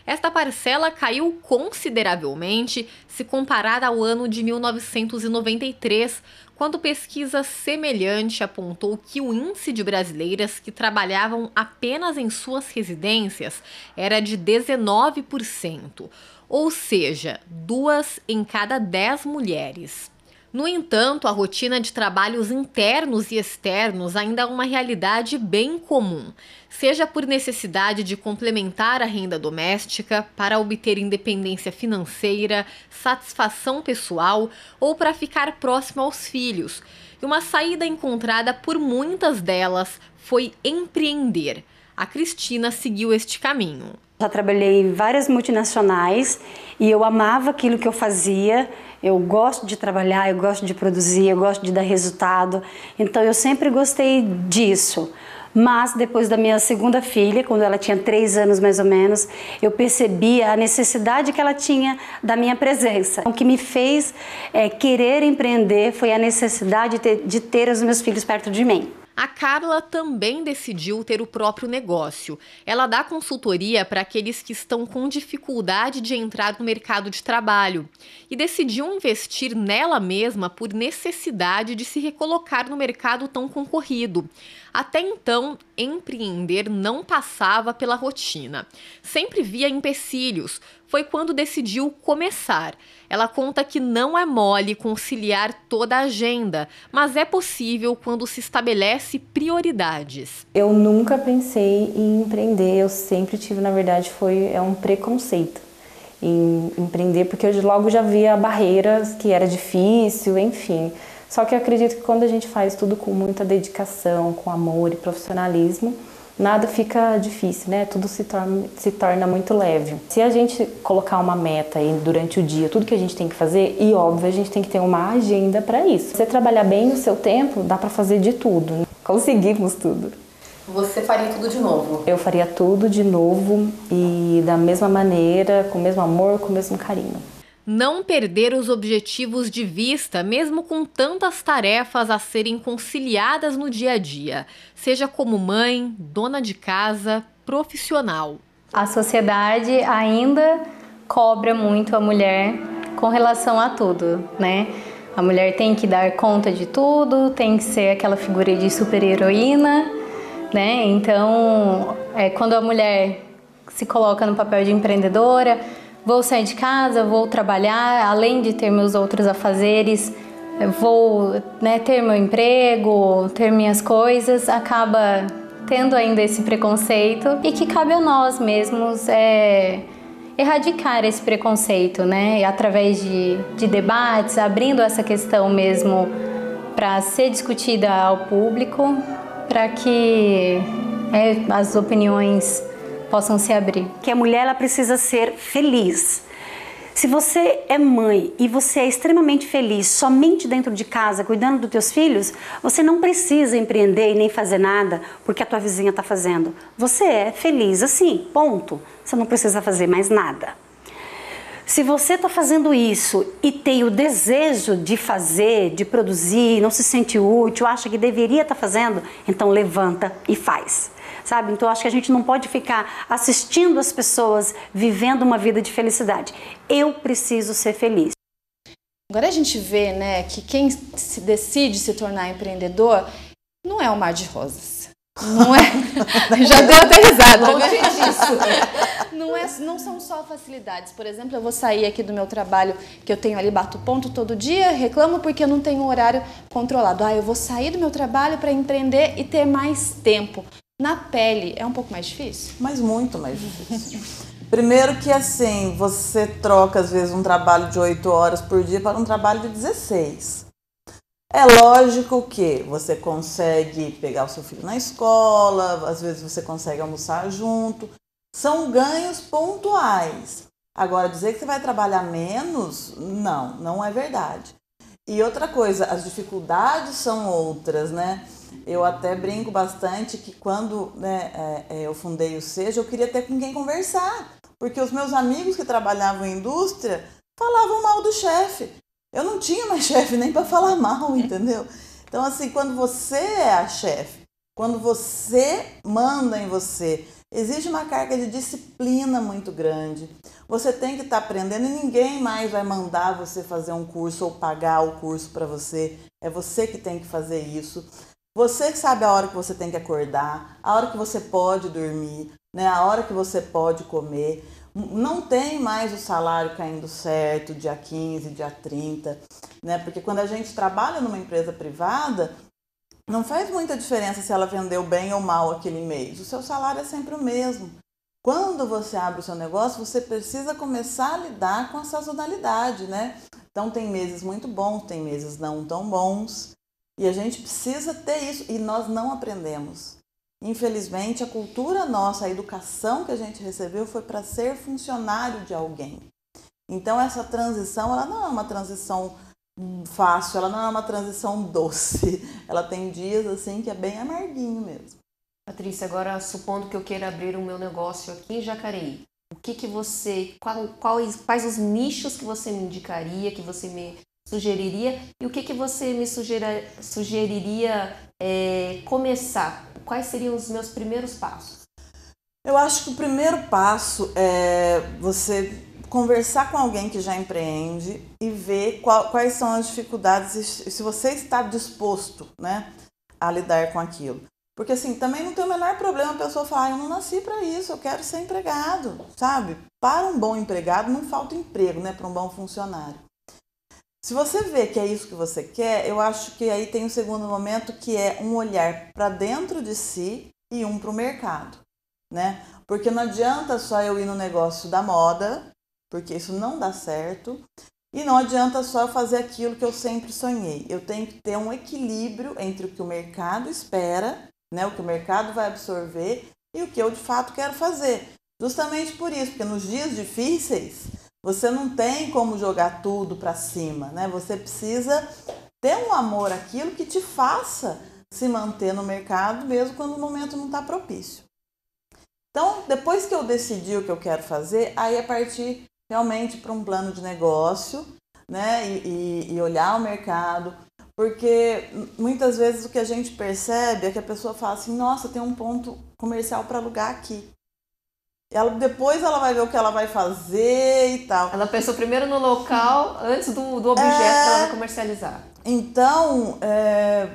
Esta parcela caiu consideravelmente se comparada ao ano de 1993, quando pesquisa semelhante apontou que o índice de brasileiras que trabalhavam apenas em suas residências era de 19%, ou seja, 2 em cada 10 mulheres. No entanto, a rotina de trabalhos internos e externos ainda é uma realidade bem comum, seja por necessidade de complementar a renda doméstica, para obter independência financeira, satisfação pessoal ou para ficar próximo aos filhos. E uma saída encontrada por muitas delas foi empreender. A Cristina seguiu este caminho. Já trabalhei em várias multinacionais e eu amava aquilo que eu fazia. Eu gosto de trabalhar, eu gosto de produzir, eu gosto de dar resultado. Então eu sempre gostei disso. Mas depois da minha segunda filha, quando ela tinha 3 anos mais ou menos, eu percebi a necessidade que ela tinha da minha presença. O que me fez querer empreender foi a necessidade de ter os meus filhos perto de mim. A Carla também decidiu ter o próprio negócio. Ela dá consultoria para aqueles que estão com dificuldade de entrar no mercado de trabalho e decidiu investir nela mesma por necessidade de se recolocar no mercado tão concorrido. Até então, empreender não passava pela rotina. Sempre via empecilhos. Foi quando decidiu começar. Ela conta que não é mole conciliar toda a agenda, mas é possível quando se estabelece prioridades. Eu nunca pensei em empreender, eu sempre tive, na verdade, um preconceito em empreender, porque eu logo já via barreiras, que era difícil, enfim. Só que eu acredito que quando a gente faz tudo com muita dedicação, com amor e profissionalismo, nada fica difícil, né? Tudo se torna muito leve. Se a gente colocar uma meta aí durante o dia, tudo que a gente tem que fazer, e óbvio, a gente tem que ter uma agenda para isso. Se você trabalhar bem o seu tempo, dá para fazer de tudo, né? Conseguimos tudo. Você faria tudo de novo? Eu faria tudo de novo e da mesma maneira, com o mesmo amor, com o mesmo carinho. Não perder os objetivos de vista, mesmo com tantas tarefas a serem conciliadas no dia a dia, seja como mãe, dona de casa, profissional. A sociedade ainda cobra muito a mulher com relação a tudo, né? A mulher tem que dar conta de tudo, tem que ser aquela figura de super-heroína, né? Então, quando a mulher se coloca no papel de empreendedora, vou sair de casa, vou trabalhar, além de ter meus outros afazeres, vou ter meu emprego, ter minhas coisas, acaba tendo ainda esse preconceito e que cabe a nós mesmos erradicar esse preconceito, né? Através de debates, abrindo essa questão mesmo para ser discutida ao público, para que as opiniões possam se abrir. Que a mulher ela precisa ser feliz. Se você é mãe e você é extremamente feliz somente dentro de casa, cuidando dos teus filhos, você não precisa empreender e nem fazer nada porque a tua vizinha está fazendo. Você é feliz assim, ponto. Você não precisa fazer mais nada. Se você está fazendo isso e tem o desejo de fazer, de produzir, não se sente útil, acha que deveria estar fazendo, então levanta e faz. Sabe? Então, acho que a gente não pode ficar assistindo as pessoas vivendo uma vida de felicidade. Eu preciso ser feliz. Agora a gente vê, né, que quem se decide se tornar empreendedor não é um mar de rosas. Não é? Já deu até risada, né? Não são só facilidades. Por exemplo, eu vou sair aqui do meu trabalho, que eu tenho ali, bato ponto todo dia, reclamo porque eu não tenho um horário controlado. Eu vou sair do meu trabalho para empreender e ter mais tempo. Na pele é um pouco mais difícil? Mas muito mais difícil. Primeiro que assim, você troca às vezes um trabalho de 8 horas por dia para um trabalho de 16. É lógico que você consegue pegar o seu filho na escola, às vezes você consegue almoçar junto. São ganhos pontuais. Agora, dizer que você vai trabalhar menos, não é verdade. E outra coisa, as dificuldades são outras, né? Eu até brinco bastante que quando eu fundei o Seja, eu queria ter com quem conversar. Porque os meus amigos que trabalhavam em indústria falavam mal do chefe. Eu não tinha mais chefe nem para falar mal, entendeu? Então, assim, quando você é a chefe, quando você manda em você, exige uma carga de disciplina muito grande. Você tem que estar aprendendo e ninguém mais vai mandar você fazer um curso ou pagar o curso para você. É você que tem que fazer isso. Você que sabe a hora que você tem que acordar, a hora que você pode dormir, né? A hora que você pode comer. Não tem mais o salário caindo certo, dia 15, dia 30, né? Porque quando a gente trabalha numa empresa privada, não faz muita diferença se ela vendeu bem ou mal aquele mês. O seu salário é sempre o mesmo. Quando você abre o seu negócio, você precisa começar a lidar com a sazonalidade, né? Então tem meses muito bons, tem meses não tão bons. E a gente precisa ter isso, e nós não aprendemos. infelizmente, a cultura nossa, a educação que a gente recebeu foi para ser funcionário de alguém. Então, essa transição, ela não é uma transição fácil, ela não é uma transição doce. Ela tem dias, assim, que é bem amarguinho mesmo. Patrícia, agora, supondo que eu queira abrir o meu negócio aqui em Jacareí, o que você, quais os nichos que você me indicaria, que você me sugeriria, e o que você me sugeriria começar? Quais seriam os meus primeiros passos? Eu acho que o primeiro passo é você conversar com alguém que já empreende e ver quais são as dificuldades e se você está disposto, né, a lidar com aquilo. Porque assim, também não tem o menor problema a pessoa falar, eu não nasci para isso, eu quero ser empregado, sabe? Para um bom empregado não falta emprego, né, para um bom funcionário. Se você vê que é isso que você quer, eu acho que aí tem um segundo momento que é um olhar para dentro de si e um para o mercado, né? Porque não adianta só eu ir no negócio da moda, porque isso não dá certo, e não adianta só eu fazer aquilo que eu sempre sonhei. Eu tenho que ter um equilíbrio entre o que o mercado espera, né, o que o mercado vai absorver e o que eu de fato quero fazer. Justamente por isso, porque nos dias difíceis você não tem como jogar tudo para cima, né? Você precisa ter um amor àquilo que te faça se manter no mercado mesmo quando o momento não está propício. Então, depois que eu decidi o que eu quero fazer, aí é partir realmente para um plano de negócio, né? E olhar o mercado. Porque muitas vezes o que a gente percebe é que a pessoa fala assim, nossa, tem um ponto comercial para alugar aqui. Depois ela vai ver o que ela vai fazer e tal. Ela pensou primeiro no local antes do objeto que ela vai comercializar. Então,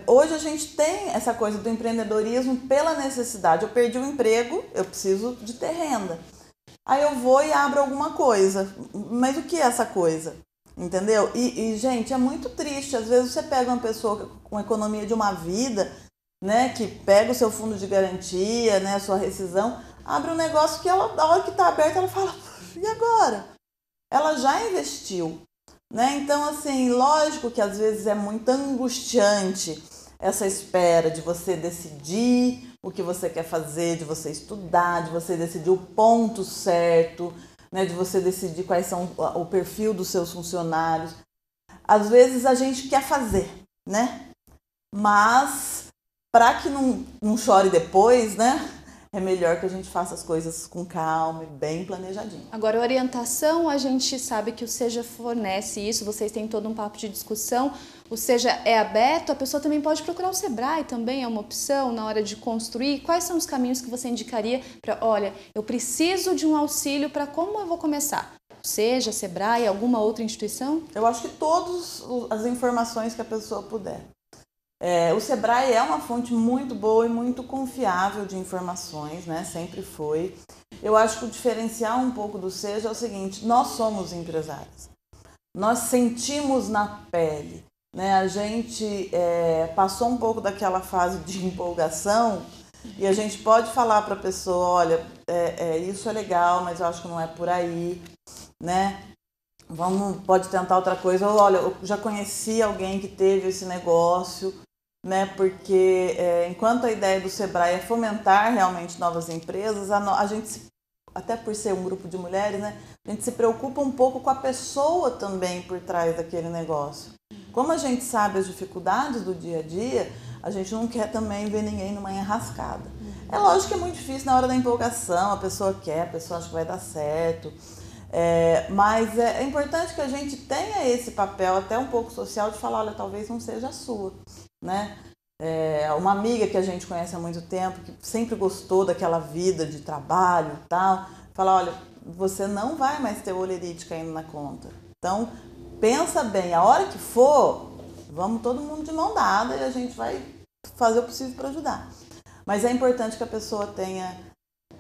hoje a gente tem essa coisa do empreendedorismo pela necessidade. Eu perdi o emprego, eu preciso de ter renda. Aí eu vou e abro alguma coisa. Mas o que é essa coisa? Entendeu? E, gente, é muito triste. Às vezes você pega uma pessoa com a economia de uma vida, né, que pega o seu fundo de garantia, né, a sua rescisão, abre um negócio que ela, na hora que está aberta, ela fala, e agora? Ela já investiu, né? Então, assim, lógico que às vezes é muito angustiante essa espera de você decidir o que você quer fazer, de você estudar, de você decidir o ponto certo, né, de você decidir quais são o perfil dos seus funcionários. Às vezes a gente quer fazer, né? Mas para que não chore depois, né? É melhor que a gente faça as coisas com calma e bem planejadinho. Agora, orientação, a gente sabe que o Seja fornece isso, vocês têm todo um papo de discussão. O Seja é aberto, a pessoa também pode procurar o Sebrae, também é uma opção na hora de construir. Quais são os caminhos que você indicaria para, olha, eu preciso de um auxílio para como eu vou começar? Seja, Sebrae, alguma outra instituição? Eu acho que todas as informações que a pessoa puder. O Sebrae é uma fonte muito boa e muito confiável de informações, né? Sempre foi. Eu acho que o diferencial um pouco do Seja é o seguinte, nós somos empresários. Nós sentimos na pele, né? A gente passou um pouco daquela fase de empolgação e a gente pode falar para a pessoa, olha, isso é legal, mas eu acho que não é por aí, né? Pode tentar outra coisa. Olha, eu já conheci alguém que teve esse negócio, né? Porque enquanto a ideia do Sebrae é fomentar realmente novas empresas, a gente, até por ser um grupo de mulheres, né? A gente se preocupa um pouco com a pessoa também por trás daquele negócio. Como a gente sabe as dificuldades do dia a dia, a gente não quer também ver ninguém numa enrascada. É lógico que é muito difícil na hora da empolgação, a pessoa quer, a pessoa acha que vai dar certo. Mas é importante que a gente tenha esse papel até um pouco social de falar, olha, talvez não seja a sua, né? Uma amiga que a gente conhece há muito tempo, que sempre gostou daquela vida de trabalho e tal, fala, olha, você não vai mais ter olerite caindo na conta. Então, pensa bem, a hora que for, vamos todo mundo de mão dada e a gente vai fazer o possível para ajudar. Mas é importante que a pessoa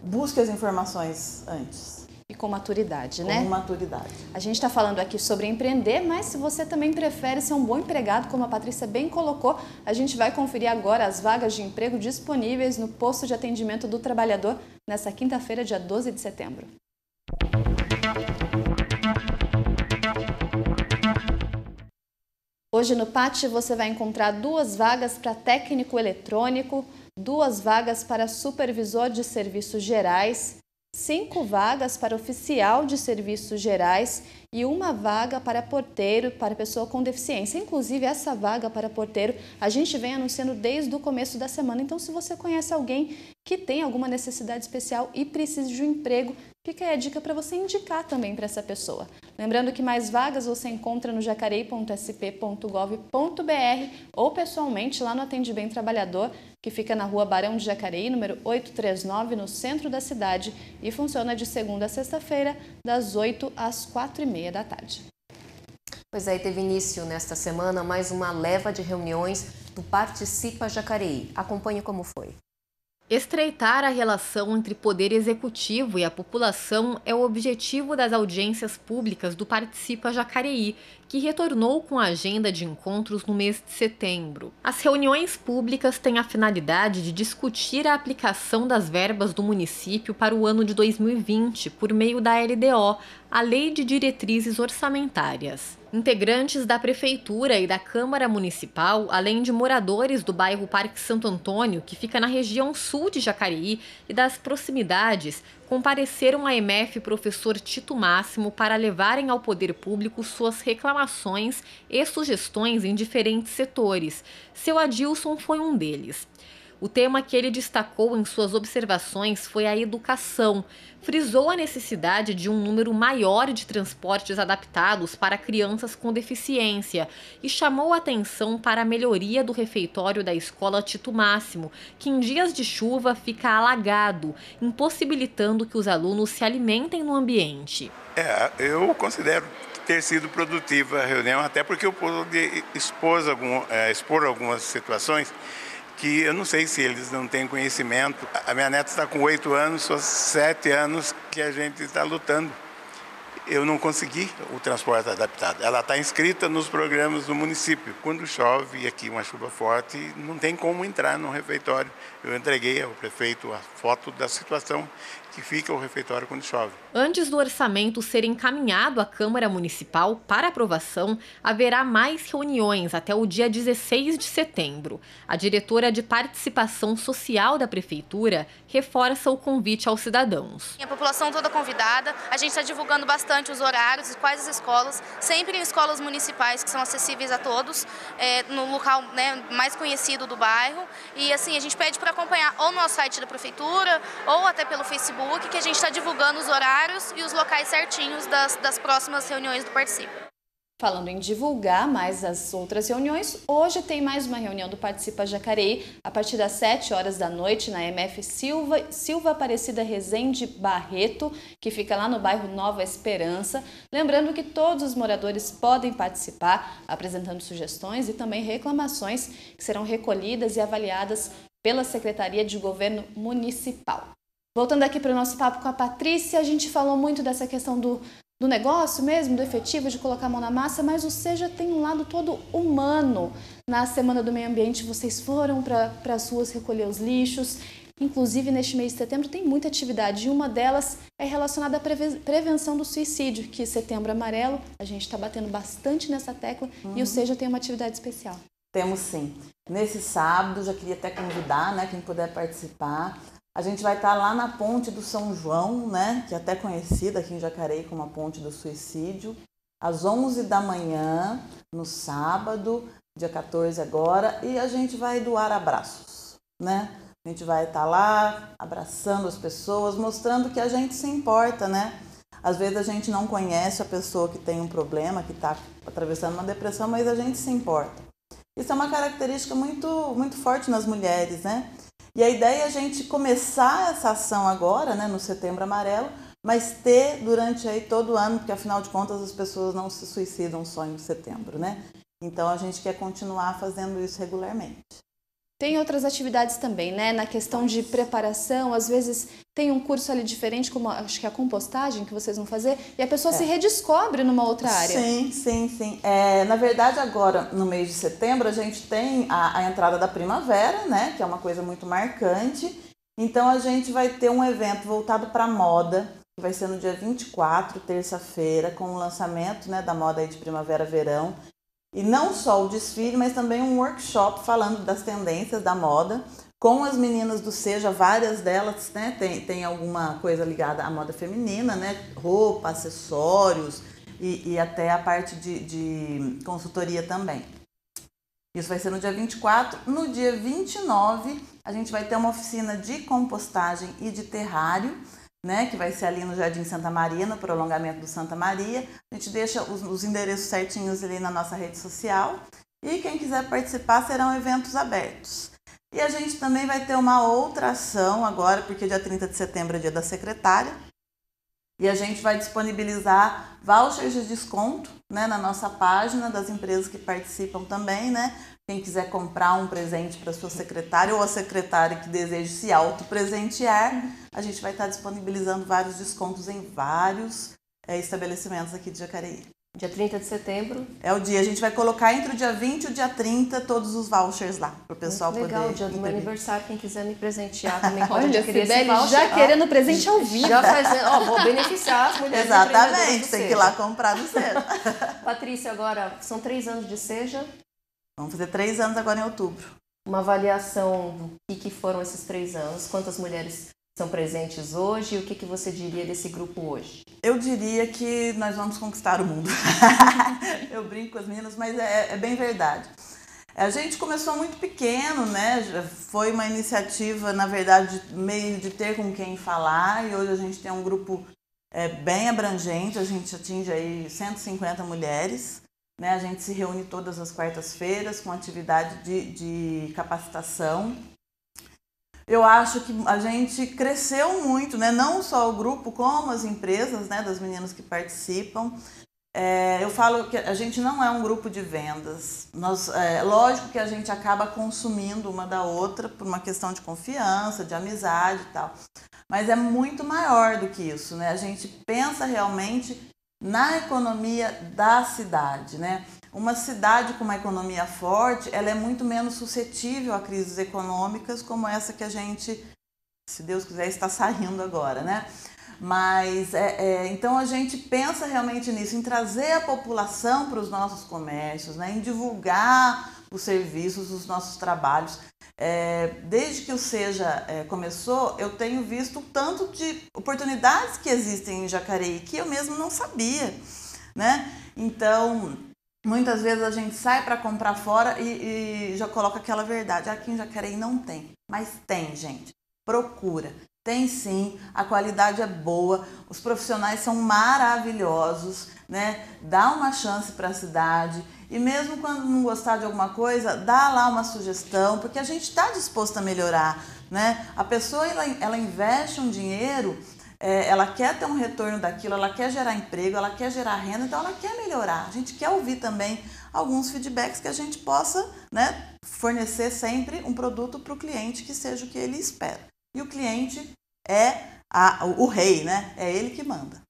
busque as informações antes. E com maturidade, né? Com maturidade. A gente está falando aqui sobre empreender, mas se você também prefere ser um bom empregado, como a Patrícia bem colocou, a gente vai conferir agora as vagas de emprego disponíveis no posto de atendimento do trabalhador nesta quinta-feira, dia 12 de setembro. Hoje no PAT você vai encontrar 2 vagas para técnico eletrônico, 2 vagas para supervisor de serviços gerais, 5 vagas para oficial de serviços gerais e 1 vaga para porteiro para pessoa com deficiência. Inclusive, essa vaga para porteiro a gente vem anunciando desde o começo da semana. Então, se você conhece alguém que tem alguma necessidade especial e precisa de um emprego, fica aí a dica para você indicar também para essa pessoa. Lembrando que mais vagas você encontra no jacareí.sp.gov.br ou pessoalmente lá no Atende Bem Trabalhador, que fica na Rua Barão de Jacareí, número 839, no centro da cidade, e funciona de segunda a sexta-feira, das 8 às 4h30 da tarde. Pois é, teve início nesta semana mais uma leva de reuniões do Participa Jacareí. Acompanhe como foi. Estreitar a relação entre poder executivo e a população é o objetivo das audiências públicas do Participa Jacareí, que retornou com a agenda de encontros no mês de setembro. As reuniões públicas têm a finalidade de discutir a aplicação das verbas do município para o ano de 2020 por meio da LDO, a Lei de Diretrizes Orçamentárias. Integrantes da Prefeitura e da Câmara Municipal, além de moradores do bairro Parque Santo Antônio, que fica na região sul de Jacareí e das proximidades, compareceram à EMF Professor Tito Máximo para levarem ao poder público suas reclamações e sugestões em diferentes setores. Seu Adilson foi um deles. O tema que ele destacou em suas observações foi a educação. Frisou a necessidade de um número maior de transportes adaptados para crianças com deficiência e chamou a atenção para a melhoria do refeitório da Escola Tito Máximo, que em dias de chuva fica alagado, impossibilitando que os alunos se alimentem no ambiente. Eu considero ter sido produtiva a reunião, até porque eu pude expor algumas situações que eu não sei se eles não têm conhecimento. A minha neta está com 8 anos, são 7 anos que a gente está lutando. Eu não consegui o transporte adaptado. Ela está inscrita nos programas do município. Quando chove, aqui uma chuva forte, não tem como entrar no refeitório. Eu entreguei ao prefeito a foto da situação que fica o refeitório quando chove. Antes do orçamento ser encaminhado à Câmara Municipal para aprovação, haverá mais reuniões até o dia 16 de setembro. A diretora de Participação Social da Prefeitura reforça o convite aos cidadãos. A população toda convidada, a gente está divulgando bastante os horários e quais as escolas, sempre em escolas municipais que são acessíveis a todos, no local mais conhecido do bairro. E assim, a gente pede para acompanhar ou no nosso site da Prefeitura ou até pelo Facebook, que a gente está divulgando os horários e os locais certinhos das próximas reuniões do Participa. Falando em divulgar mais as outras reuniões, hoje tem mais uma reunião do Participa Jacareí, a partir das 7 horas da noite, na MF Silva Aparecida Rezende Barreto, que fica lá no bairro Nova Esperança. Lembrando que todos os moradores podem participar, apresentando sugestões e também reclamações que serão recolhidas e avaliadas pela Secretaria de Governo Municipal. Voltando aqui para o nosso papo com a Patrícia, a gente falou muito dessa questão do negócio mesmo, do efetivo, de colocar a mão na massa, mas o Seja tem um lado todo humano. Na Semana do Meio Ambiente, vocês foram para as ruas recolher os lixos. Inclusive, neste mês de setembro, tem muita atividade. E uma delas é relacionada à prevenção do suicídio, que Setembro Amarelo, a gente está batendo bastante nessa tecla, e o Seja tem uma atividade especial. Temos sim. Nesse sábado, já queria até convidar, quem puder participar. A gente vai estar lá na Ponte do São João, que é até conhecida aqui em Jacareí como a Ponte do Suicídio, às 11 da manhã, no sábado, dia 14 agora, e a gente vai doar abraços, A gente vai estar lá abraçando as pessoas, mostrando que a gente se importa, Às vezes a gente não conhece a pessoa que tem um problema, que está atravessando uma depressão, mas a gente se importa. Isso é uma característica muito, muito forte nas mulheres, E a ideia é a gente começar essa ação agora, no Setembro Amarelo, mas ter durante aí todo o ano, porque afinal de contas as pessoas não se suicidam só em setembro, Então a gente quer continuar fazendo isso regularmente. Tem outras atividades também, Na questão de preparação, às vezes tem um curso ali diferente, como acho que a compostagem que vocês vão fazer, e a pessoa se redescobre numa outra área. Sim. Na verdade, agora, no mês de setembro, a gente tem a entrada da primavera, que é uma coisa muito marcante. Então, a gente vai ter um evento voltado para moda, que vai ser no dia 24, terça-feira, com o lançamento da moda aí de primavera-verão. E não só o desfile, mas também um workshop falando das tendências da moda, com as meninas do Seja, várias delas, né, tem alguma coisa ligada à moda feminina, né, roupa, acessórios e até a parte de consultoria também. Isso vai ser no dia 24. No dia 29, a gente vai ter uma oficina de compostagem e de terrário, né, que vai ser ali no Jardim Santa Maria, no prolongamento do Santa Maria. A gente deixa os endereços certinhos ali na nossa rede social. E quem quiser participar, serão eventos abertos. E a gente também vai ter uma outra ação agora, porque dia 30 de setembro é dia da secretária. E a gente vai disponibilizar vouchers de desconto, né, na nossa página das empresas que participam também, né? Quem quiser comprar um presente para sua secretária ou a secretária que deseja se autopresentear, a gente vai estar disponibilizando vários descontos em vários estabelecimentos aqui de Jacareí. Dia 30 de setembro. É o dia. A gente vai colocar entre o dia 20 e o dia 30 todos os vouchers lá, para o pessoal poder... Legal, dia do meu aniversário, quem quiser me presentear também pode Olha, adquirir esse Cibele, voucher. já querendo presente ao vivo. Já fazendo, vou beneficiar as mulheres. Exatamente, tem que ir lá comprar no Seja. Patrícia, agora, são 3 anos de Seja. Vamos fazer 3 anos agora em outubro. Uma avaliação do que foram esses 3 anos, quantas mulheres são presentes hoje e o que você diria desse grupo hoje? Eu diria que nós vamos conquistar o mundo. Eu brinco com as meninas, mas é bem verdade. A gente começou muito pequeno, né? Foi uma iniciativa, na verdade, meio de ter com quem falar, e hoje a gente tem um grupo bem abrangente, a gente atinge aí 150 mulheres, né? A gente se reúne todas as quartas-feiras com atividade de capacitação. Eu acho que a gente cresceu muito, né? Não só o grupo, como as empresas, né? Das meninas que participam. Eu falo que a gente não é um grupo de vendas. Lógico que a gente acaba consumindo uma da outra por uma questão de confiança, de amizade e tal. Mas é muito maior do que isso, né? A gente pensa realmente na economia da cidade, né? Uma cidade com uma economia forte, ela é muito menos suscetível a crises econômicas como essa que a gente, se Deus quiser, está saindo agora, né? Mas, então a gente pensa realmente nisso, em trazer a população para os nossos comércios, né? Em divulgar os serviços, os nossos trabalhos. Desde que o Seja começou, eu tenho visto o tanto de oportunidades que existem em Jacareí que eu mesmo não sabia, né? Então, muitas vezes a gente sai para comprar fora e já coloca aquela verdade. Aqui em Jacareí não tem, mas tem, gente. Procura. Tem sim, a qualidade é boa, os profissionais são maravilhosos, né? Dá uma chance para a cidade e mesmo quando não gostar de alguma coisa, dá lá uma sugestão, porque a gente está disposto a melhorar, né? A pessoa, ela investe um dinheiro, ela quer ter um retorno daquilo, ela quer gerar emprego, ela quer gerar renda, então ela quer melhorar. A gente quer ouvir também alguns feedbacks que a gente possa, né, fornecer sempre um produto para o cliente que seja o que ele espera. E o cliente é o rei, né? É ele que manda.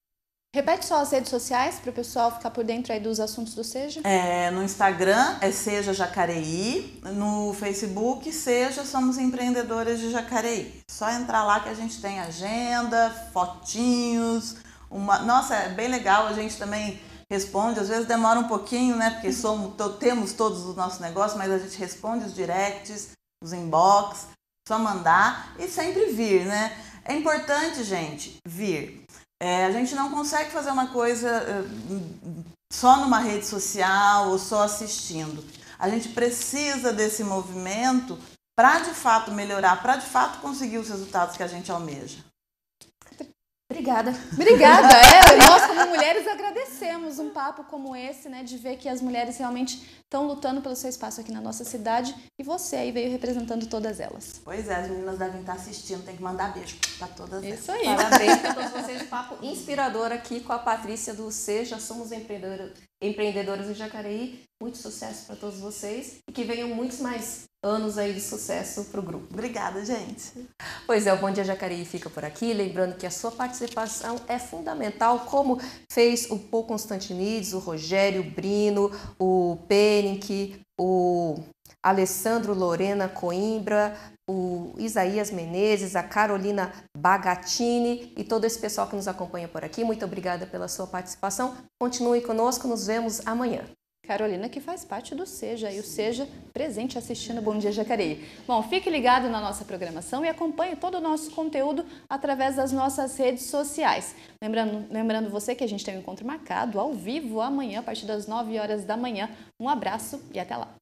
Repete só as redes sociais para o pessoal ficar por dentro aí dos assuntos do Seja. No Instagram é Seja Jacareí, no Facebook Seja Somos Empreendedoras de Jacareí. Só entrar lá que a gente tem agenda, fotinhos, nossa, é bem legal, a gente também responde, às vezes demora um pouquinho, né? Porque temos todos os nossos negócios, mas a gente responde os directs, os inbox, só mandar e sempre vir, né? É importante, gente, vir. A gente não consegue fazer uma coisa só numa rede social ou só assistindo. A gente precisa desse movimento para de fato melhorar, para de fato conseguir os resultados que a gente almeja. Obrigada. Obrigada. Nós como mulheres agradecemos um papo como esse, né, de ver que as mulheres realmente estão lutando pelo seu espaço aqui na nossa cidade e você aí veio representando todas elas. Pois é, as meninas devem estar assistindo, tem que mandar beijo para todas elas. Isso aí. Parabéns para todos vocês, papo inspirador aqui com a Patrícia do Seja Somos Empreendedoras em Jacareí. Muito sucesso para todos vocês e que venham muitos mais anos aí de sucesso para o grupo. Obrigada, gente. Pois é, o Bom Dia Jacareí fica por aqui, lembrando que a sua participação é fundamental, como fez o Paul Constantinides, o Rogério Brino, o Penink, o Alessandro Lorena Coimbra, o Isaías Menezes, a Carolina Bagatini e todo esse pessoal que nos acompanha por aqui. Muito obrigada pela sua participação. Continue conosco, nos vemos amanhã. Carolina, que faz parte do SEJA, e o SEJA presente assistindo Bom Dia Jacareí. Bom, fique ligado na nossa programação e acompanhe todo o nosso conteúdo através das nossas redes sociais. Lembrando você que a gente tem um encontro marcado ao vivo amanhã, a partir das 9 horas da manhã. Um abraço e até lá!